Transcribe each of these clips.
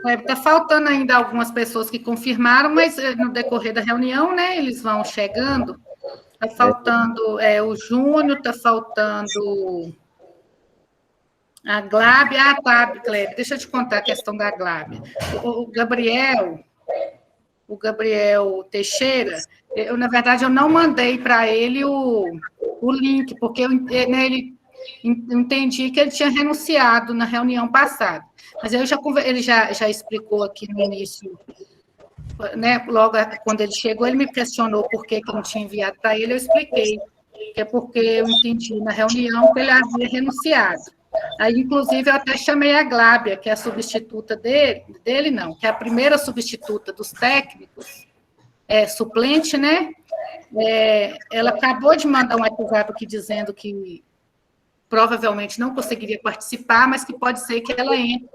Está faltando ainda algumas pessoas que confirmaram, mas no decorrer da reunião, né, eles vão chegando. Está faltando o Júnior, está faltando a Glábia. Ah, tá, Kleber, deixa eu te contar a questão da Glábia. O Gabriel Teixeira, na verdade, eu não mandei para ele o link, porque ele entendi que ele tinha renunciado na reunião passada. Mas ele já explicou aqui no início, né, logo quando ele chegou, ele me questionou por que eu não tinha enviado para ele, eu expliquei, que é porque eu entendi na reunião que ele havia renunciado. Aí, inclusive, eu até chamei a Glábia, que é a substituta dele não, que é a primeira substituta dos técnicos, suplente, né? Ela acabou de mandar um WhatsApp aqui dizendo que provavelmente não conseguiria participar, mas que pode ser que ela entre,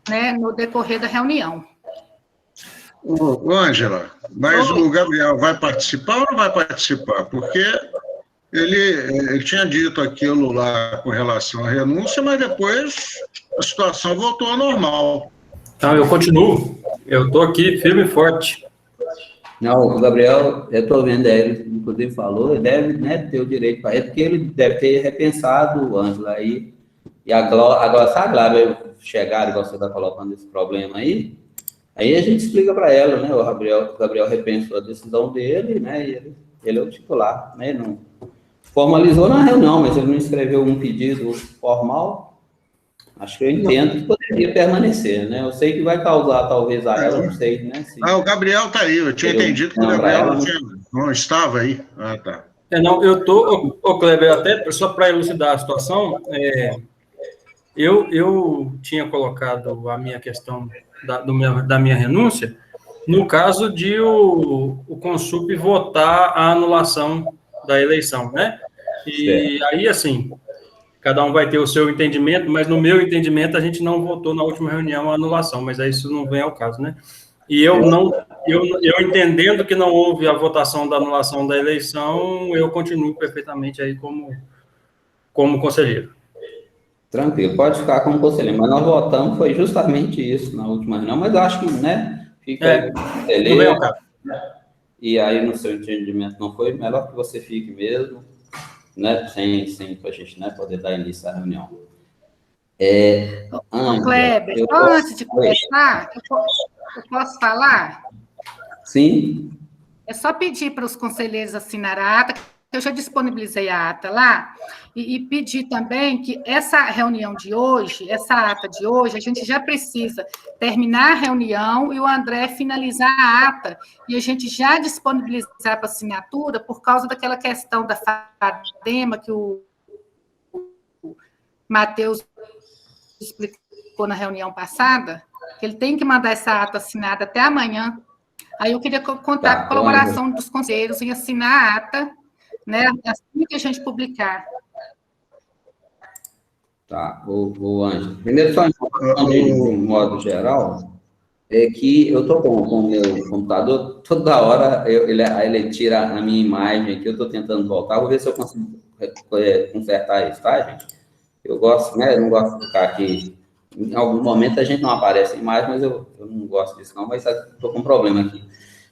né, no decorrer da reunião. Ângela, mas o Gabriel vai participar ou não vai participar? Porque ele tinha dito aquilo lá com relação à renúncia, mas depois a situação voltou ao normal. Então, eu continuo. Eu estou aqui firme e forte. Não, o Gabriel, eu estou vendo, ele inclusive falou, ele deve, né, ter o direito para ele, porque ele deve ter repensado o Ângela aí. E agora, se a Glábia chegar, igual você está colocando esse problema aí a gente explica para ela, né? O Gabriel repensou a decisão dele, né? E ele é o titular, né? Não formalizou na reunião, mas ele não escreveu um pedido formal. Acho que eu entendo que poderia permanecer, né? Eu sei que vai causar, talvez, a ela, não sei, né? O Gabriel está aí, eu tinha entendido que o Gabriel não estava aí. Ah, tá. Não, eu estou, Kleber, até só para elucidar a situação, eu tinha colocado a minha questão da minha renúncia no caso de o Consup votar a anulação da eleição, né? E aí, assim, cada um vai ter o seu entendimento, mas no meu entendimento a gente não votou na última reunião a anulação, mas aí isso não vem ao caso, né? E eu entendendo que não houve a votação da anulação da eleição, eu continuo perfeitamente aí como conselheiro. Tranquilo, pode ficar como conselheiro, mas nós votamos, foi justamente isso na última reunião, mas eu acho que, né, fica conselheiro, e aí no seu entendimento não foi, melhor que você fique mesmo, né, sem a gente, né, poder dar início à reunião. Kleber, antes de começar, eu posso falar? Sim. É só pedir para os conselheiros assinar a ata, eu já disponibilizei a ata lá, e pedir também que essa reunião de hoje, essa ata de hoje, a gente já precisa terminar a reunião e o André finalizar a ata, e a gente já disponibilizar para assinatura por causa daquela questão da FADEMA que o Matheus explicou na reunião passada, que ele tem que mandar essa ata assinada até amanhã. Aí eu queria contar com a colaboração dos conselheiros em assinar a ata, né, assim que a gente publicar. Tá, o Ângelo. Primeiro, só de um modo geral, é que eu estou com o meu computador, toda hora ele tira a minha imagem aqui, eu estou tentando voltar, vou ver se eu consigo consertar isso, tá, gente? Eu gosto, né, eu não gosto de ficar aqui, em algum momento a gente não aparece a imagem, mas eu não gosto disso não, mas estou com um problema aqui.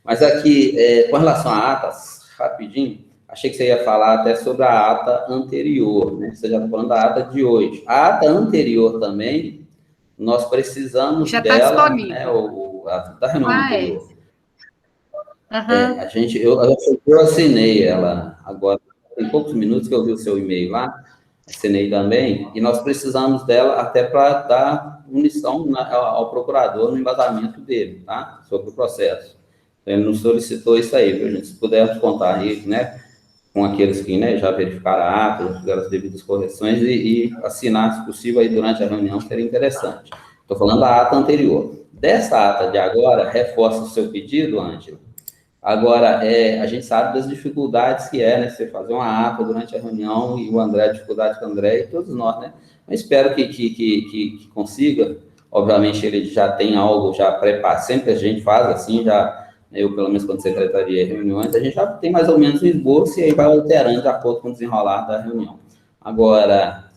Mas aqui, com relação a atas, rapidinho, achei que você ia falar até sobre a ata anterior, né? Você já está falando da ata de hoje. A ata anterior também, nós precisamos já dela, tá disponível. Né? A da reunião anterior. Uhum. Eu assinei ela agora, tem poucos minutos que eu vi o seu e-mail lá, assinei também, e nós precisamos dela até para dar munição ao procurador no embasamento dele, tá? Sobre o processo. Ele nos solicitou isso aí, para a gente, se pudermos contar aí, né? Com aqueles que, né, já verificaram a ata, fizeram as devidas correções e assinar, se possível, aí durante a reunião, seria interessante. Estou falando da ata anterior. Dessa ata de agora, reforça o seu pedido, Ângela. Agora, a gente sabe das dificuldades que né, você fazer uma ata durante a reunião, e o André, a dificuldade com o André, e todos nós, né? Mas espero que consiga. Obviamente, ele já tem algo já preparado, sempre a gente faz assim, eu, pelo menos, quando secretaria de reuniões, a gente já tem mais ou menos um esboço e aí vai alterando de acordo com o desenrolar da reunião. Agora,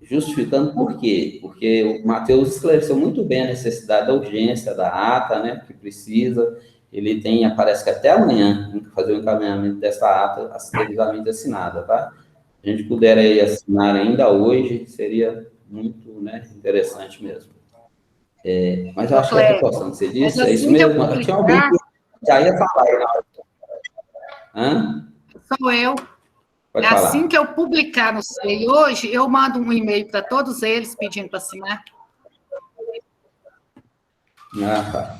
justificando por quê? Porque o Matheus esclareceu muito bem a necessidade da urgência da ata, né, que precisa. Ele tem, parece que até amanhã, fazer o encaminhamento dessa ata devidamente assinada, tá? Se a gente puder aí assinar ainda hoje, seria muito, né, interessante mesmo. Mas eu acho que a proporção que você disse, é isso mesmo. Tinha alguém que já ia falar aí na hora. Hã? Sou eu. Pode É falar. assim que eu publicar no SEI hoje, eu mando um e-mail para todos eles pedindo para assinar. Ah, tá.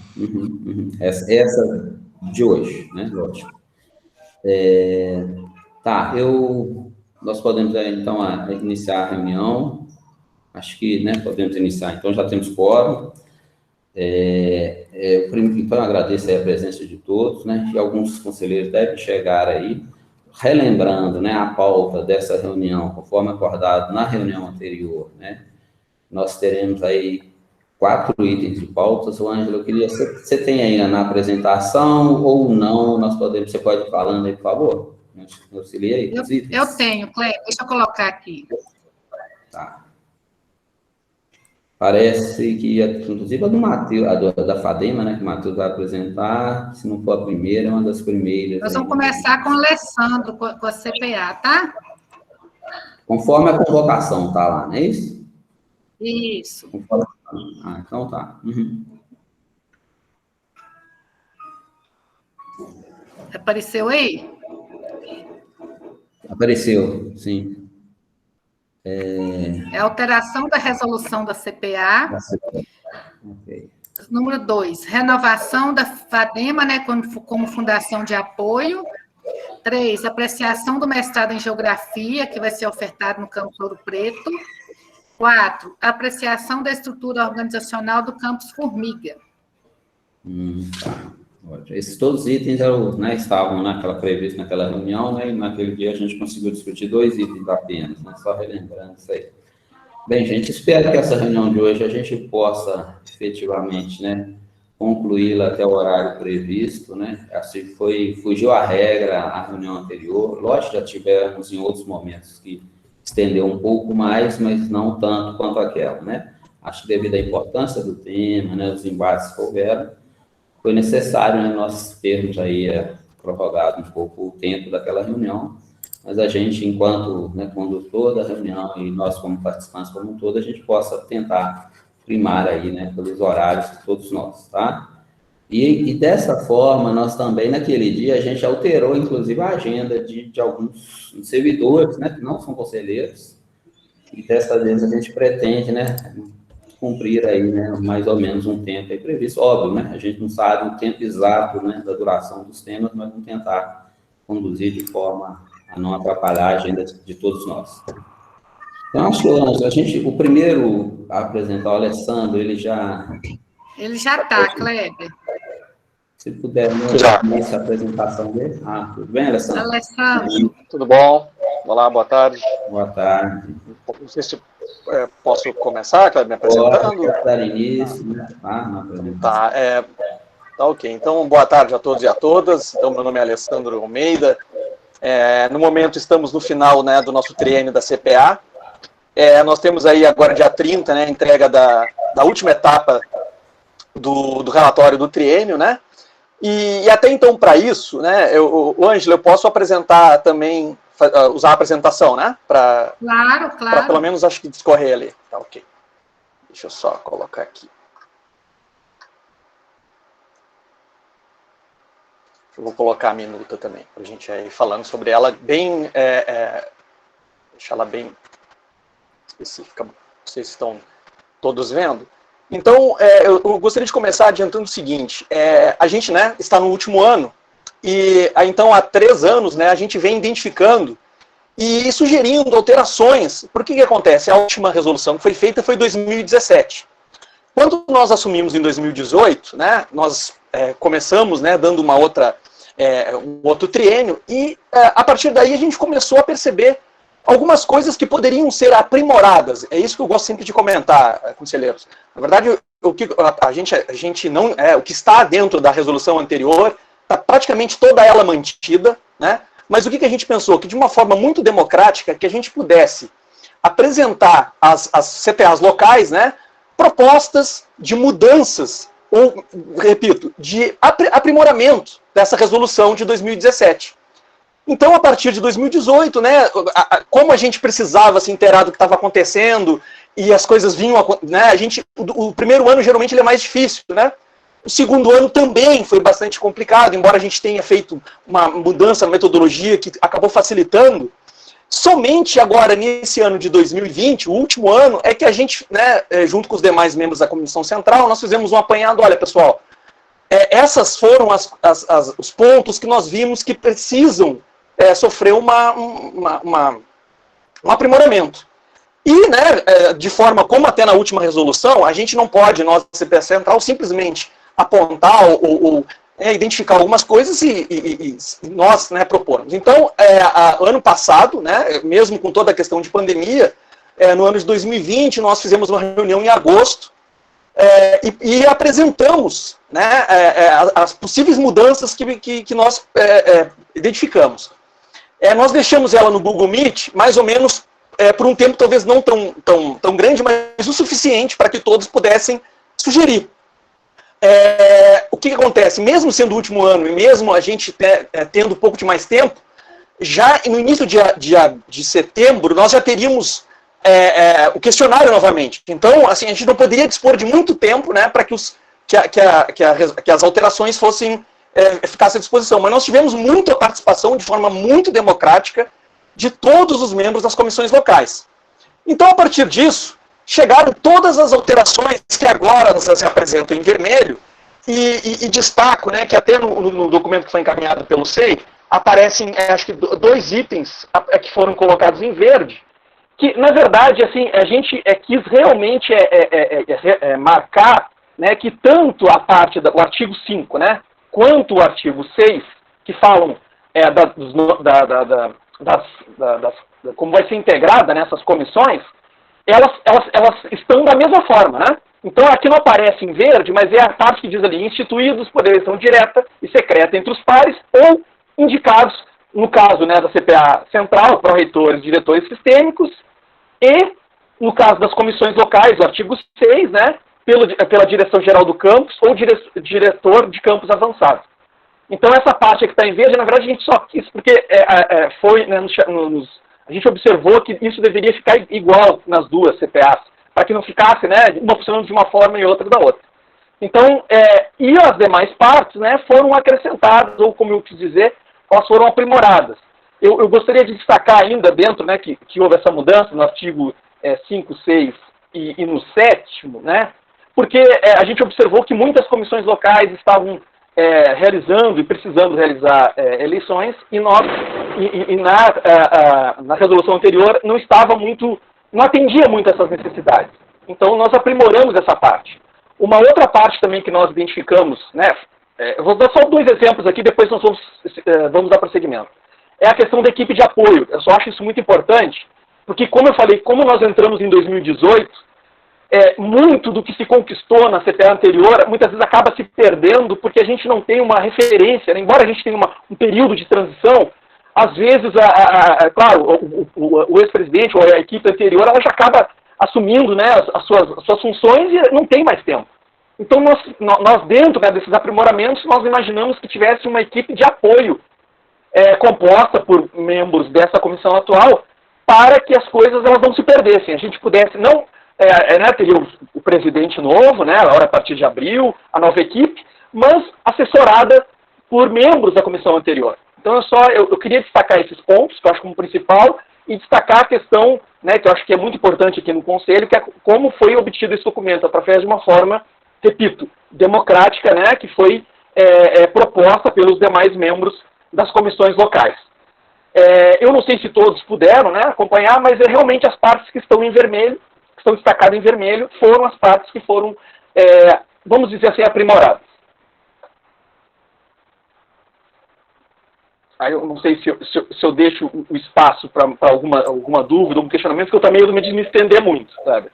Essa de hoje, né? Lógico. Tá, nós podemos, então, iniciar a reunião. Acho que, né, podemos iniciar. Então, já temos quórum. Então, agradeço aí a presença de todos, né? E alguns conselheiros devem chegar aí. Relembrando, né, a pauta dessa reunião, conforme acordado na reunião anterior, né? Nós teremos aí 4 itens de pautas. O Ângelo, eu queria... Você tem aí na apresentação ou não? Você pode ir falando aí, por favor? Me auxilia aí. Eu tenho, Cleber, deixa eu colocar aqui. Tá. Parece que, inclusive, a do Matheus, da FADEMA, né, que o Matheus vai apresentar, se não for a primeira, é uma das primeiras. Nós vamos começar com o Alessandro, com a CPA, tá? Conforme a convocação, tá lá, não é isso? Isso. Então tá. Apareceu aí? Apareceu, sim. É a alteração da resolução da CPA. Okay. Número 2, renovação da FADEMA, né, como fundação de apoio. 3, apreciação do mestrado em Geografia, que vai ser ofertado no Campus Ouro Preto. 4, apreciação da estrutura organizacional do Campus Formiga. Tá. Esses todos os itens né, estavam previstos naquela reunião, né, e naquele dia a gente conseguiu discutir 2 itens apenas, né, só relembrando isso aí. Bem, gente, espero que essa reunião de hoje a gente possa, efetivamente, né, concluí-la até o horário previsto, né, assim fugiu a regra a reunião anterior. Lógico, já tivemos em outros momentos que estendeu um pouco mais, mas não tanto quanto aquela, né. Acho que devido à importância do tema, né, os embates que houveram, foi necessário, né, nós termos aí prorrogado um pouco o tempo daquela reunião, mas a gente, enquanto, né, condutor da reunião e nós como participantes como um todo, a gente possa tentar primar aí, né, pelos horários de todos nós, tá? E dessa forma, nós também, naquele dia, a gente alterou, inclusive, a agenda de alguns servidores, né, que não são conselheiros, e dessa vez a gente pretende, né, cumprir aí, né, mais ou menos um tempo aí previsto. Óbvio, né, a gente não sabe o tempo exato, né, da duração dos temas, mas vamos tentar conduzir de forma a não atrapalhar a agenda de todos nós. Então, acho que o primeiro a apresentar, o Alessandro, ele já está, Kleber. Se puder, essa apresentação dele. Tudo bem, Alessandro? Alessandro. Tudo bom? Olá, boa tarde. Boa tarde. Não sei se posso começar, Kleber, me apresentando? Pode dar início, né? Tá, ok. Então, boa tarde a todos e a todas. Então, meu nome é Alessandro Almeida. No momento, estamos no final, né, do nosso triênio da CPA. Nós temos aí agora, dia 30, né, a entrega da última etapa do relatório do triênio, né? E até então, para isso, né, Ângela, eu posso apresentar também, usar a apresentação, né? Claro. Para pelo menos, acho que discorrer ali. Tá, ok. Deixa eu só colocar aqui. Eu vou colocar a minuta também, para a gente ir falando sobre ela bem... deixar ela bem específica. Vocês estão todos vendo? Então, eu gostaria de começar adiantando o seguinte, a gente, né, está no último ano, e então há 3 anos, né, a gente vem identificando e sugerindo alterações. Por que acontece? A última resolução que foi feita foi em 2017. Quando nós assumimos em 2018, né, nós começamos, né, dando um outro triênio, e a partir daí a gente começou a perceber algumas coisas que poderiam ser aprimoradas. É isso que eu gosto sempre de comentar, conselheiros. Na verdade, o que a gente não, o que está dentro da resolução anterior está praticamente toda ela mantida, né? Mas o que a gente pensou? Que de uma forma muito democrática, que a gente pudesse apresentar às CPAs locais, né, propostas de mudanças, ou, repito, de aprimoramento dessa resolução de 2017. Então, a partir de 2018, né, como a gente precisava se inteirar do que estava acontecendo e as coisas vinham, né, o primeiro ano geralmente ele é mais difícil, né? O segundo ano também foi bastante complicado, embora a gente tenha feito uma mudança na metodologia que acabou facilitando. Somente agora, nesse ano de 2020, o último ano, é que a gente, né, junto com os demais membros da Comissão Central, nós fizemos um apanhado. Olha, pessoal, essas foram os pontos que nós vimos que precisam sofrer um aprimoramento. E, né, de forma como até na última resolução, a gente não pode, nós, CPA Central, simplesmente apontar ou identificar algumas coisas e nós, né, propormos. Então, ano passado, né, mesmo com toda a questão de pandemia, no ano de 2020, nós fizemos uma reunião em agosto e apresentamos, né, as possíveis mudanças que nós identificamos. Nós deixamos ela no Google Meet, mais ou menos, por um tempo talvez não tão grande, mas o suficiente para que todos pudessem sugerir. O que acontece? Mesmo sendo o último ano, e mesmo a gente tendo um pouco de mais tempo, já no início de setembro, nós já teríamos o questionário novamente. Então, assim, a gente não poderia dispor de muito tempo, né, para que as alterações ficassem à disposição. Mas nós tivemos muita participação, de forma muito democrática, de todos os membros das comissões locais. Então, a partir disso, chegaram todas as alterações que agora se apresentam em vermelho, e destaco, né, que até no documento que foi encaminhado pelo SEI, aparecem, acho que 2 itens que foram colocados em verde, que, na verdade, assim, a gente quis realmente marcar, né, que tanto a parte do artigo 5, né, quanto o artigo 6, que falam como vai ser integrada nessas comissões, elas estão da mesma forma, né? Então aqui não aparece em verde, mas é a parte que diz ali, instituídos por eleição direta e secreta entre os pares, ou indicados, no caso, né, da CPA Central, pró-reitores, diretores sistêmicos, e, no caso das comissões locais, o artigo 6, né, pela direção-geral do campus, ou diretor de campus avançado. Então essa parte que está em verde, na verdade a gente só quis, porque foi, né, a gente observou que isso deveria ficar igual nas duas CPAs, para que não ficasse, né, uma funcionando de uma forma e outra da outra. Então, e as demais partes, né, foram acrescentadas, ou como eu quis dizer, elas foram aprimoradas. Eu gostaria de destacar ainda dentro, né, que houve essa mudança no artigo 5, 6 e no 7º, né, porque a gente observou que muitas comissões locais estavam realizando e precisando realizar eleições, e nós, na resolução anterior, não atendia muito essas necessidades. Então, nós aprimoramos essa parte. Uma outra parte também que nós identificamos, né, eu vou dar só 2 exemplos aqui, depois nós vamos dar prosseguimento. É a questão da equipe de apoio. Eu só acho isso muito importante, porque, como eu falei, como nós entramos em 2018, muito do que se conquistou na CPA anterior, muitas vezes acaba se perdendo, porque a gente não tem uma referência, né? Embora a gente tenha um período de transição, às vezes, claro, o ex-presidente ou a equipe anterior, ela já acaba assumindo, né, as suas funções e não tem mais tempo. Então, nós dentro, né, desses aprimoramentos, nós imaginamos que tivesse uma equipe de apoio composta por membros dessa comissão atual, para que as coisas elas não se perdessem. A gente pudesse, não... né, teria o presidente novo, né, agora a partir de abril, a nova equipe, mas assessorada por membros da comissão anterior. Então eu queria destacar esses pontos, que eu acho como principal, e destacar a questão, né, que eu acho que é muito importante aqui no Conselho, que é como foi obtido esse documento, através de uma forma, repito, democrática, né, que foi proposta pelos demais membros das comissões locais. Eu não sei se todos puderam, né, acompanhar, mas realmente as partes que estão em vermelho, que estão destacadas em vermelho, foram as partes que foram, vamos dizer assim, aprimoradas. Aí eu não sei se eu deixo o espaço para alguma dúvida, algum questionamento, porque eu também não me estender muito, sabe?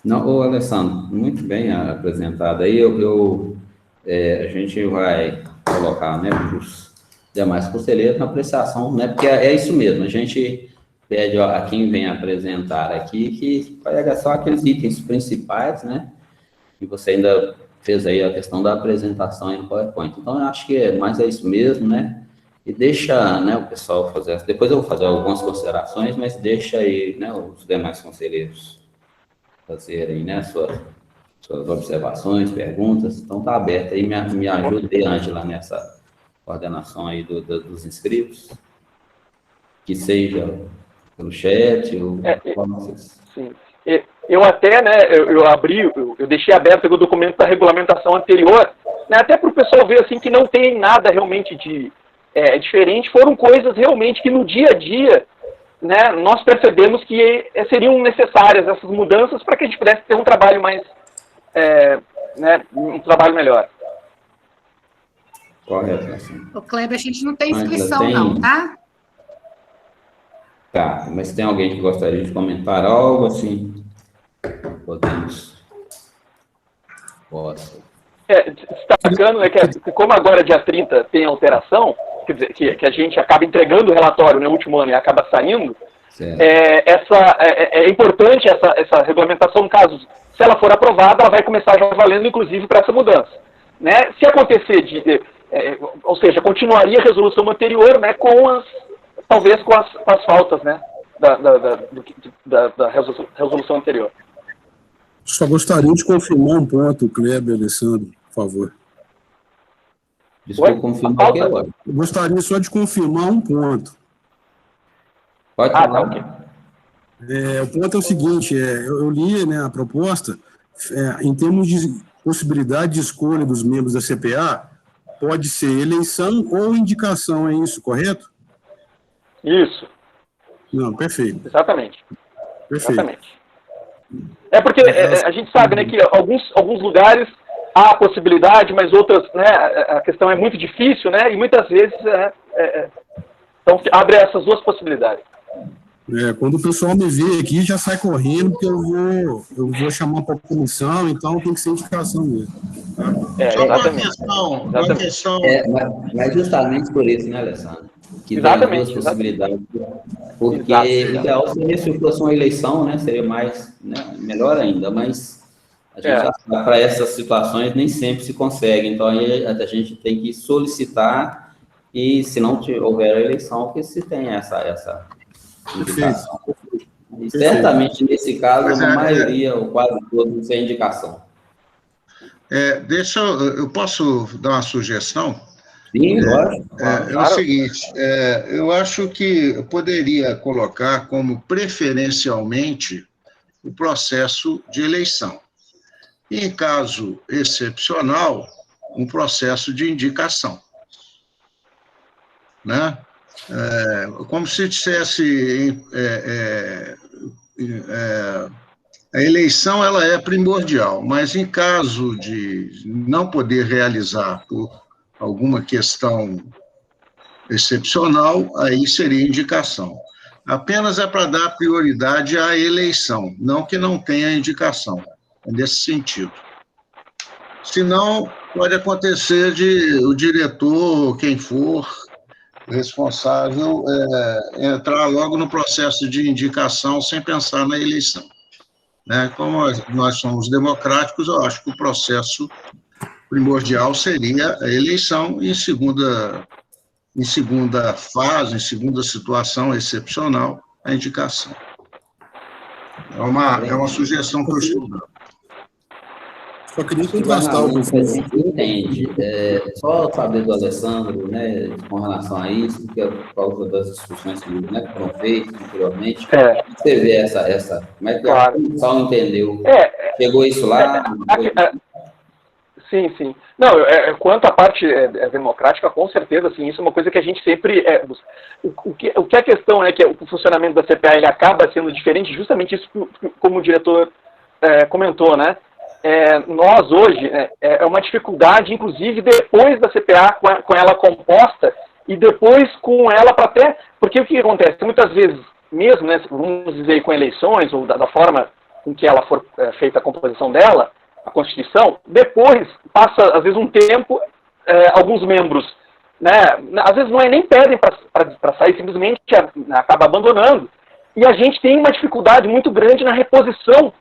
Não, Alessandro, muito bem apresentado. Aí a gente vai colocar, né, para os demais conselheiros na apreciação, né, porque é isso mesmo, a gente pede a quem vem apresentar aqui que pega só aqueles itens principais, né? E você ainda fez aí a questão da apresentação em PowerPoint. Então, eu acho que é isso mesmo, né? E deixa, né, o pessoal fazer... Depois eu vou fazer algumas considerações, mas deixa aí, né, os demais conselheiros fazerem, né, suas observações, perguntas. Então, está aberto aí. Me ajude, Ângela, nessa coordenação aí dos inscritos. Que seja pelo chat ou... Sim. Eu até, né, eu deixei aberto o documento da regulamentação anterior, né, até para o pessoal ver, assim, que não tem nada realmente de diferente, foram coisas realmente que no dia a dia, né, nós percebemos que seriam necessárias essas mudanças para que a gente pudesse ter um trabalho mais, né, um trabalho melhor. Correto, assim. O Kleber, a gente não tem inscrição não, tá? Tá, mas tem alguém que gostaria de comentar algo assim? Podemos. Posso. Destacando, né, que como agora dia 30 tem alteração, quer dizer, que a gente acaba entregando o relatório no último ano e acaba saindo, é importante essa regulamentação, no caso, se ela for aprovada, ela vai começar já valendo, inclusive, para essa mudança. Né? Se acontecer, ou seja, continuaria a resolução anterior, né, talvez com as faltas, né, da resolução anterior. Só gostaria de confirmar um ponto, Kleber, Alessandro, por favor. Desculpa, confirmar aqui agora. Eu gostaria só de confirmar um ponto. Pode falar. Tá, ok. O ponto é o seguinte, eu li, né, a proposta, em termos de possibilidade de escolha dos membros da CPA, pode ser eleição ou indicação, é isso, correto? Isso. Não, perfeito. Exatamente. Perfeito. Exatamente. É porque a gente sabe, né, que alguns lugares há a possibilidade, mas outras, né, a questão é muito difícil, né, e muitas vezes então abre essas duas possibilidades. Quando o pessoal me vê aqui, já sai correndo, porque eu vou chamar para a comissão, então tem que ser indicação mesmo. Exatamente. Uma questão... Mas justamente por isso, né, Alessandro? Que exatamente, tem duas possibilidades. Porque o ideal seria se fosse uma eleição, né? Seria mais, né, melhor ainda, mas a gente para essas situações nem sempre se consegue. Então aí a gente tem que solicitar e se não houver a eleição, que se tem essa indicação. E certamente nesse caso, a maioria, ou quase todos, é indicação. Eu posso dar uma sugestão? Sim, lógico. É o seguinte, eu acho que eu poderia colocar como preferencialmente o processo de eleição. E, em caso excepcional, um processo de indicação. Né? Como se dissesse, a eleição ela é primordial, mas em caso de não poder realizar por alguma questão excepcional, aí seria indicação. Apenas é para dar prioridade à eleição, não que não tenha indicação, é nesse sentido. Senão, pode acontecer de o diretor, quem for responsável, entrar logo no processo de indicação sem pensar na eleição. Né? Como nós somos democráticos, eu acho que o processo primordial seria a eleição e em segunda fase, em segunda situação excepcional, a indicação. É uma sugestão que eu estou dando. Só queria contrastar o que você entende. Só saber do Alessandro, né, com relação a isso, que é por causa das discussões que, né, foram feitas anteriormente. Você vê essa como é que a comissão entendeu? Chegou isso lá? Sim, sim. Não, quanto à parte democrática, com certeza, assim, isso é uma coisa que a gente sempre... O que a questão é que o funcionamento da CPA ele acaba sendo diferente, justamente isso como o diretor comentou, né? Nós, hoje, é uma dificuldade, inclusive, depois da CPA, com ela composta, e depois com ela para até... Porque o que acontece? Muitas vezes, mesmo, né, vamos dizer, com eleições, ou da forma com que ela for feita a composição dela, a Constituição, depois passa, às vezes, um tempo, alguns membros, né, às vezes não nem pedem para sair, simplesmente acaba abandonando, E a gente tem uma dificuldade muito grande na reposição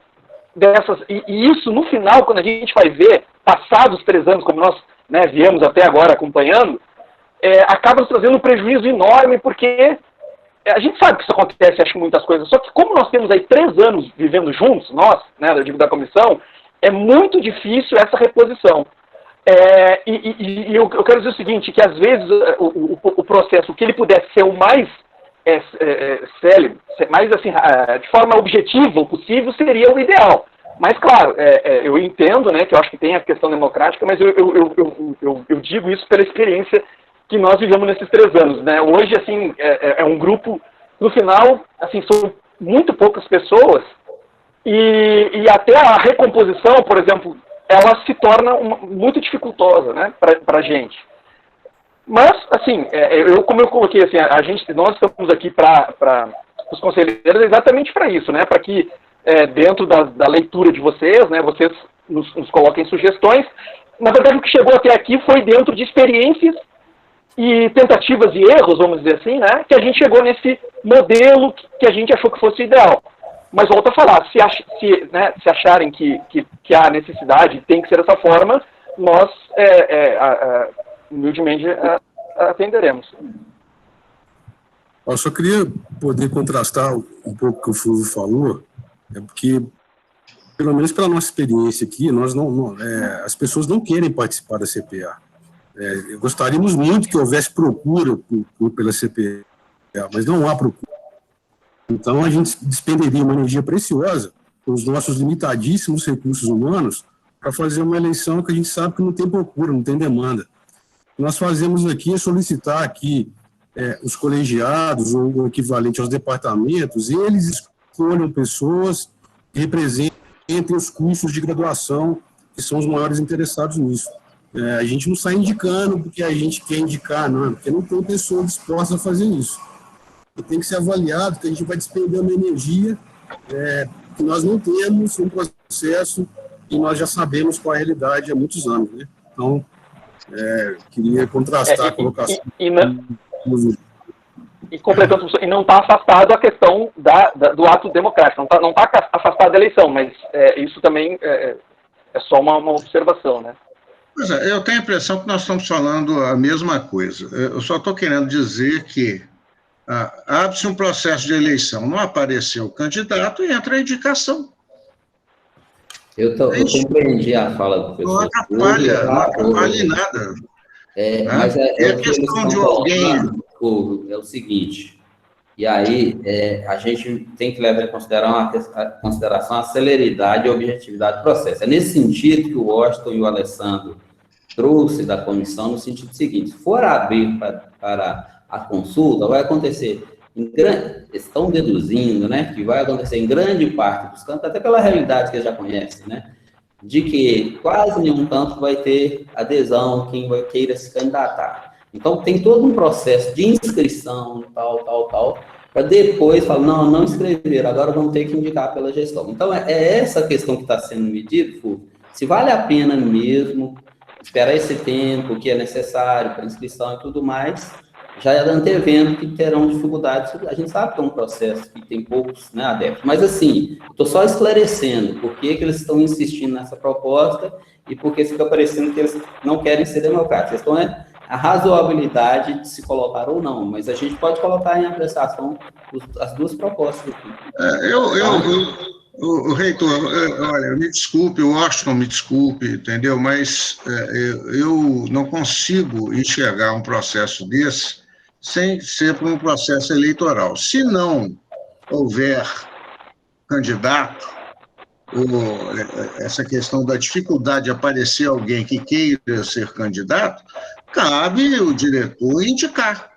dessas, e isso no final, quando a gente vai ver, passados 3 anos, como nós, né, viemos até agora acompanhando, acaba nos trazendo um prejuízo enorme, porque a gente sabe que isso acontece, acho que muitas coisas, só que como nós temos aí 3 anos vivendo juntos, nós, né, eu digo da comissão, é muito difícil essa reposição. Eu quero dizer o seguinte, que às vezes o processo, que ele pudesse ser o mais célebre, mais assim, de forma objetiva possível, seria o ideal. Mas, claro, eu entendo, né, que eu acho que tem a questão democrática, mas eu digo isso pela experiência que nós vivemos nesses 3 anos, né? Hoje, assim, é um grupo, no final, assim, são muito poucas pessoas, e até a recomposição, por exemplo, ela se torna muito dificultosa, né, para a gente. Mas, assim, como eu coloquei, assim, nós estamos aqui para os conselheiros exatamente para isso, né, para que dentro da leitura de vocês, né, vocês nos coloquem sugestões. Na verdade, o que chegou até aqui foi dentro de experiências e tentativas e erros, vamos dizer assim, né, que a gente chegou nesse modelo que a gente achou que fosse ideal. Mas volto a falar, se acharem que há necessidade, tem que ser dessa forma, nós humildemente atenderemos. Eu só queria poder contrastar um pouco o que o Fulvio falou, porque, pelo menos pela nossa experiência aqui, as pessoas não querem participar da CPA. Gostaríamos muito que houvesse procura pela CPA, mas não há procura. Então, a gente despenderia uma energia preciosa com os nossos limitadíssimos recursos humanos para fazer uma eleição que a gente sabe que não tem procura, não tem demanda. O que nós fazemos aqui é solicitar aqui os colegiados, ou o equivalente aos departamentos, e eles escolham pessoas que representem os cursos de graduação, que são os maiores interessados nisso. A gente não sai indicando porque a gente quer indicar, não, porque não tem pessoa disposta a fazer isso. E tem que ser avaliado, que a gente vai despender uma energia que nós não temos um processo e nós já sabemos qual é a realidade há muitos anos, né? Então, queria contrastar a colocação. E completando, e não está afastado a questão do ato democrático, não está afastado da eleição, mas isso também é só uma observação, né? Pois eu tenho a impressão que nós estamos falando a mesma coisa. Eu só estou querendo dizer que abre-se um processo de eleição, não apareceu o candidato e entra a indicação. Eu compreendi a fala do professor. Não atrapalha em nada. Mas a questão de alguém... É o seguinte, e aí a gente tem que levar em consideração a celeridade e a objetividade do processo. É nesse sentido que o Washington e o Alessandro trouxe da comissão, no sentido seguinte: se for abrir para a consulta, vai acontecer, estão deduzindo, né, que vai acontecer em grande parte dos campos, até pela realidade que eles já conhecem, né, de que quase nenhum campo vai ter adesão, quem queira se candidatar. Então, tem todo um processo de inscrição, tal, para depois falar, não inscreveram, agora vamos ter que indicar pela gestão. Então, é essa questão que está sendo medida, Fulvio, se vale a pena mesmo esperar esse tempo que é necessário para inscrição e tudo mais, já antevendo que terão dificuldades. A gente sabe que é um processo que tem poucos, né, adeptos, mas assim, estou só esclarecendo por que eles estão insistindo nessa proposta e por que fica parecendo que eles não querem ser democráticos. Então, a razoabilidade de se colocar ou não, mas a gente pode colocar em apreciação as duas propostas aqui. O reitor, olha, me desculpe, o Washington me desculpe, entendeu? Mas eu não consigo enxergar um processo desse sem ser por um processo eleitoral. Se não houver candidato, ou essa questão da dificuldade de aparecer alguém que queira ser candidato, cabe o diretor indicar.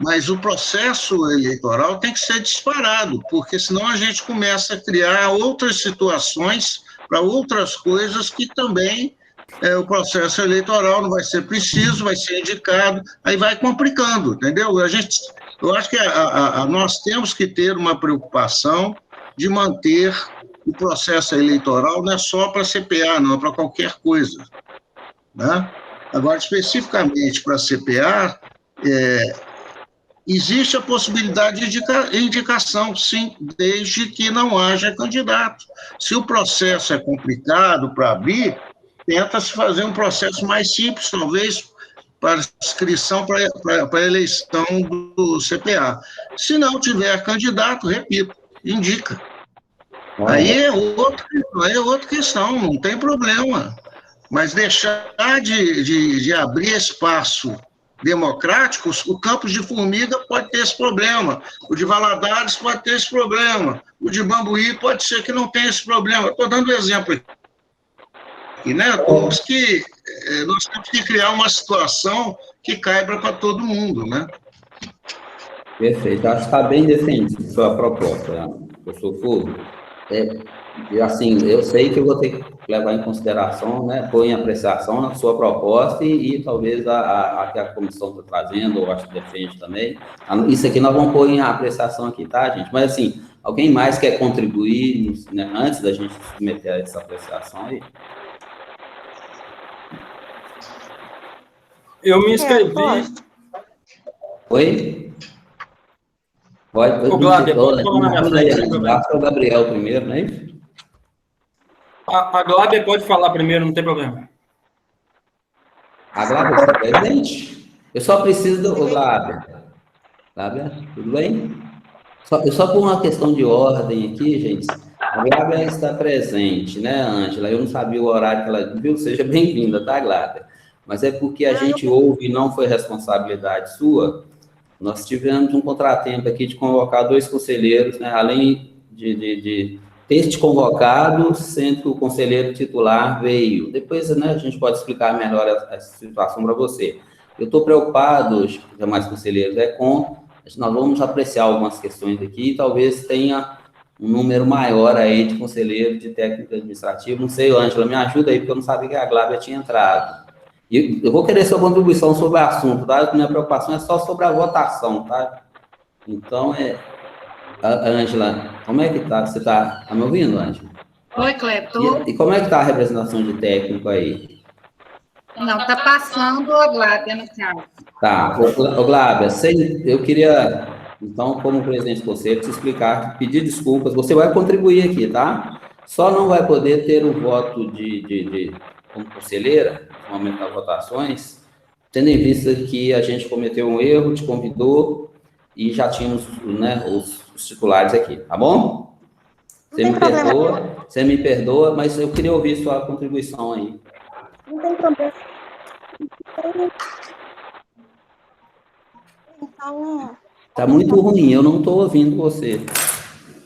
Mas o processo eleitoral tem que ser disparado, porque senão a gente começa a criar outras situações para outras coisas que também o processo eleitoral não vai ser preciso, vai ser indicado, aí vai complicando, entendeu? Eu acho que nós temos que ter uma preocupação de manter o processo eleitoral não é só para a CPA, não, é para qualquer coisa, né? Agora, especificamente para a CPA, existe a possibilidade de indicação, sim, desde que não haja candidato. Se o processo é complicado para abrir, tenta-se fazer um processo mais simples, talvez, para inscrição para a eleição do CPA. Se não tiver candidato, repito, indica. Aí é outra questão, não tem problema. Mas deixar de abrir espaço democrático, o Campos de Formiga pode ter esse problema, o de Valadares pode ter esse problema, o de Bambuí pode ser que não tenha esse problema. Estou dando exemplo aqui, né? Nós temos que criar uma situação que caiba para todo mundo, né? Perfeito. Acho que está bem defendida a sua proposta, professor Fulvio. Assim, eu sei que eu vou ter que levar em consideração, né, pôr em apreciação a sua proposta e talvez a que a comissão está trazendo, eu acho que defende também. Isso aqui nós vamos pôr em apreciação aqui, tá, gente? Mas, assim, alguém mais quer contribuir, né, antes da gente submeter a essa apreciação aí? Eu me inscrevi. Oi? Pode. O Glábia, pode falar na minha frente. Acho que é o Gabriel primeiro, não é isso? A Glábia pode falar primeiro, não tem problema. A Glábia está presente? Eu só preciso do Glábia. Glábia, tudo bem? Só por uma questão de ordem aqui, gente. A Glábia está presente, né, Ângela? Eu não sabia o horário que ela viu. Seja bem-vinda, tá, Glábia? Mas é porque a gente ouve e não foi responsabilidade sua. Nós tivemos um contratempo aqui de convocar 2 conselheiros, né, além de ter te convocado, sendo que o conselheiro titular veio. Depois, né, a gente pode explicar melhor essa situação para você. Eu estou preocupado, os demais conselheiros, nós vamos apreciar algumas questões aqui, e talvez tenha um número maior aí de conselheiros de técnico administrativo. Não sei, Ângela, me ajuda aí, porque eu não sabia que a Glábia tinha entrado. E eu vou querer sua contribuição sobre o assunto, tá? Minha preocupação é só sobre a votação, tá? Então, Ângela, como é que tá? Você tá me ouvindo, Ângela? Oi, Cleber. E como é que tá a representação de técnico aí? Não, tá passando a Glábia no caso. Tá. Ô, Glábia, eu queria, então, como presidente do conselho, te explicar, pedir desculpas. Você vai contribuir aqui, tá? Só não vai poder ter um voto como conselheira, no momento das votações, tendo em vista que a gente cometeu um erro, te convidou e já tínhamos, né, os titulares aqui, tá bom? Você me perdoa, mas eu queria ouvir sua contribuição aí. Não tem problema. Então... Tá muito ruim, eu não estou ouvindo você.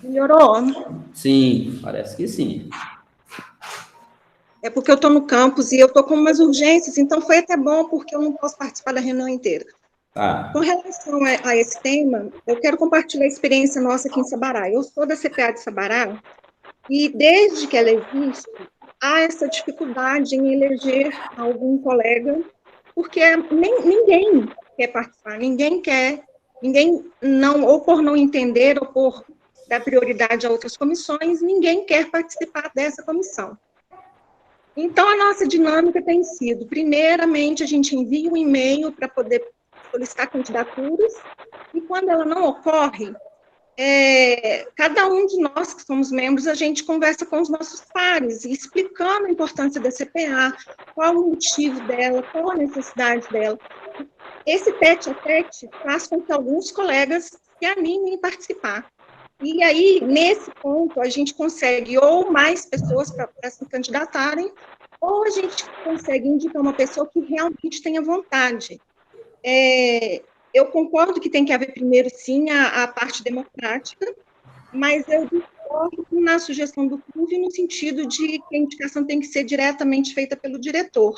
Melhorou? Sim, parece que sim. É porque eu estou no campus e eu estou com umas urgências, então foi até bom, porque eu não posso participar da reunião inteira. Tá. Com relação a esse tema, eu quero compartilhar a experiência nossa aqui em Sabará. Eu sou da CPA de Sabará, e desde que ela existe, há essa dificuldade em eleger algum colega, porque ninguém quer participar, ninguém não, ou por não entender, ou por dar prioridade a outras comissões, ninguém quer participar dessa comissão. Então, a nossa dinâmica tem sido, primeiramente, a gente envia um e-mail para poder solicitar candidaturas, e quando ela não ocorre, cada um de nós que somos membros, a gente conversa com os nossos pares, explicando a importância da CPA, qual o motivo dela, qual a necessidade dela. Esse tete-a-tete faz com que alguns colegas se animem a participar. E aí, nesse ponto, a gente consegue ou mais pessoas para se candidatarem, ou a gente consegue indicar uma pessoa que realmente tenha vontade. Eu concordo que tem que haver primeiro, sim, a parte democrática, mas eu discordo na sugestão do CUV no sentido de que a indicação tem que ser diretamente feita pelo diretor,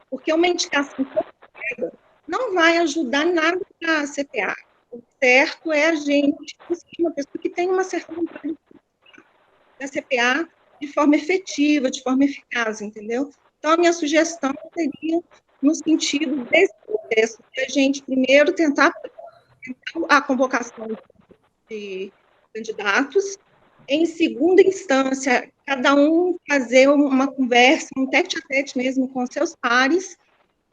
porque uma indicação não vai ajudar nada para a CPA. O certo é a gente conseguir uma pessoa que tenha uma certa vontade da CPA de forma efetiva, de forma eficaz, entendeu? Então, a minha sugestão seria no sentido desse processo, de a gente primeiro tentar a convocação de candidatos, em segunda instância, cada um fazer uma conversa, um tete-a-tete mesmo com seus pares,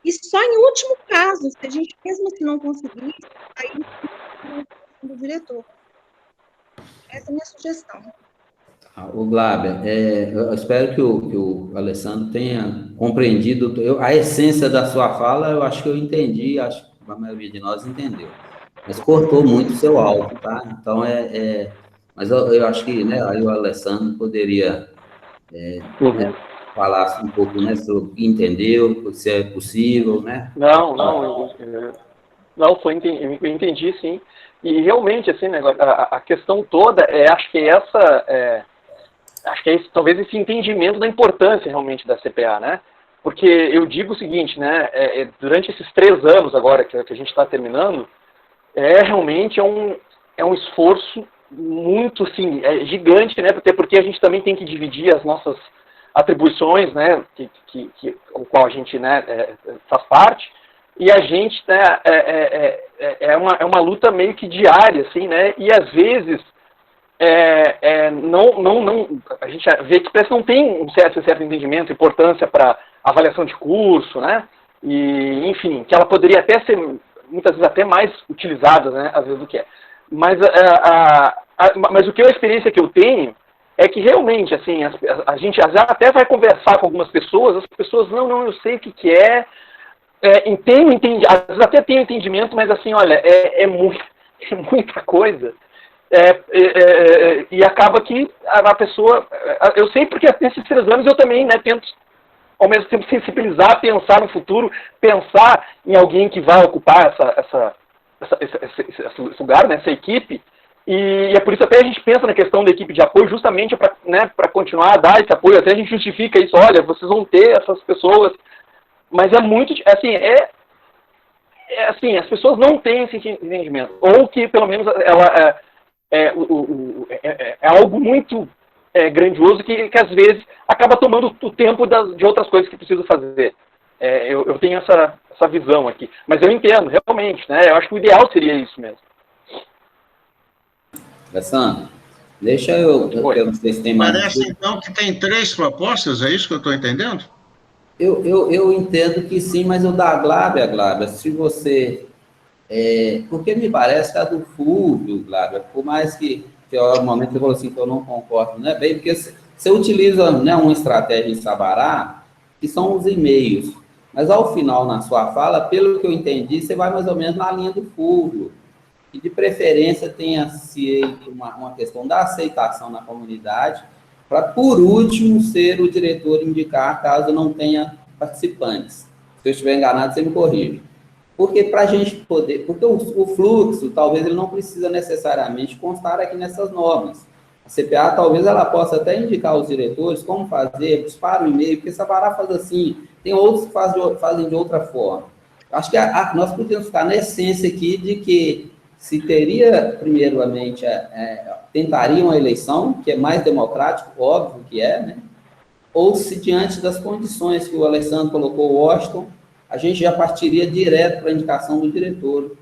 E só em último caso, se a gente mesmo se não conseguir, aí do diretor. Essa é a minha sugestão. O Glauber, eu espero que o Alessandro tenha compreendido a essência da sua fala. Eu acho que eu entendi, acho que a maioria de nós entendeu. Mas cortou muito o seu áudio, tá? Então, mas eu acho que, né, aí o Alessandro poderia né, falar um pouco, né, sobre o que entendeu, se é possível, né? Não, eu entendi, sim. E realmente, assim, né, a questão toda acho que talvez esse entendimento da importância realmente da CPA, né? Porque eu digo o seguinte, né? Durante esses 3 anos agora que a gente está terminando, realmente é um esforço muito, assim, gigante, né? Até porque a gente também tem que dividir as nossas atribuições, né? Com a qual a gente, né, faz parte. E a gente, né, é uma luta meio que diária, assim, né? E às vezes a gente vê que parece que não tem um certo entendimento, importância para avaliação de curso, né? E, enfim, que ela poderia até ser, muitas vezes, até mais utilizada, né? Às vezes do que é. Mas, mas a experiência que eu tenho é que realmente, assim, a gente até vai conversar com algumas pessoas, as pessoas, não, eu sei o que é, às vezes até tenho entendimento, mas assim, olha, é muita coisa. E acaba que a pessoa, eu sei porque nesses 3 anos eu também, né, tento ao mesmo tempo sensibilizar, pensar no futuro, pensar em alguém que vai ocupar esse lugar, né, essa equipe, e é por isso até a gente pensa na questão da equipe de apoio justamente para, né, continuar a dar esse apoio, até a gente justifica isso, olha, vocês vão ter essas pessoas, mas é muito, assim, assim, as pessoas não têm esse entendimento, ou que pelo menos ela é algo muito grandioso que às vezes acaba tomando o tempo de outras coisas que preciso fazer. Eu tenho essa visão aqui. Mas eu entendo, realmente, né? Eu acho que o ideal seria isso mesmo. Alessandro, deixa eu não sei se tem mais... Parece, então, que tem 3 propostas, é isso que eu estou entendendo? Eu entendo que sim, mas o da Glábia, se você... porque me parece que a do Fulvio, Glábia, por mais que no momento você falou assim que eu não concordo, né? Bem, porque você utiliza, né, uma estratégia em Sabará, que são os e-mails, mas ao final, na sua fala, pelo que eu entendi, você vai mais ou menos na linha do Fulvio, e de preferência tenha-se uma questão da aceitação na comunidade, para, por último, ser o diretor indicar, caso não tenha participantes. Se eu estiver enganado, você me corrige. Porque para a gente poder... Porque o fluxo, talvez ele não precisa necessariamente constar aqui nessas normas. A CPA, talvez ela possa até indicar aos diretores como fazer, dispara o e-mail, porque Sabará faz assim, tem outros que fazem de outra forma. Acho que nós podemos ficar na essência aqui de que se teria, primeiramente, tentaria uma eleição, que é mais democrático, óbvio que né? Ou se diante das condições que o Alessandro colocou, Washington, a gente já partiria direto para a indicação do diretor.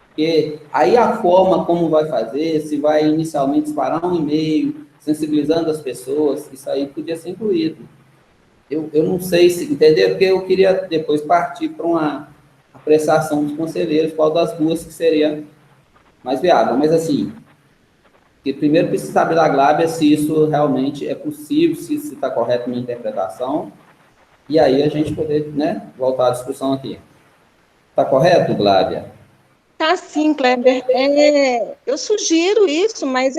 Porque aí a forma como vai fazer, se vai inicialmente disparar um e-mail, sensibilizando as pessoas, isso aí podia ser incluído. Eu não sei se, entendeu? Porque eu queria depois partir para uma apreciação dos conselheiros, qual das duas que seria mais viável. Mas assim, que primeiro precisa saber da Glábia se isso realmente é possível, se está correto a minha interpretação, e aí a gente poder, né, voltar à discussão aqui. Está correto, Glábia? Tá sim, Kleber. Eu sugiro isso, mas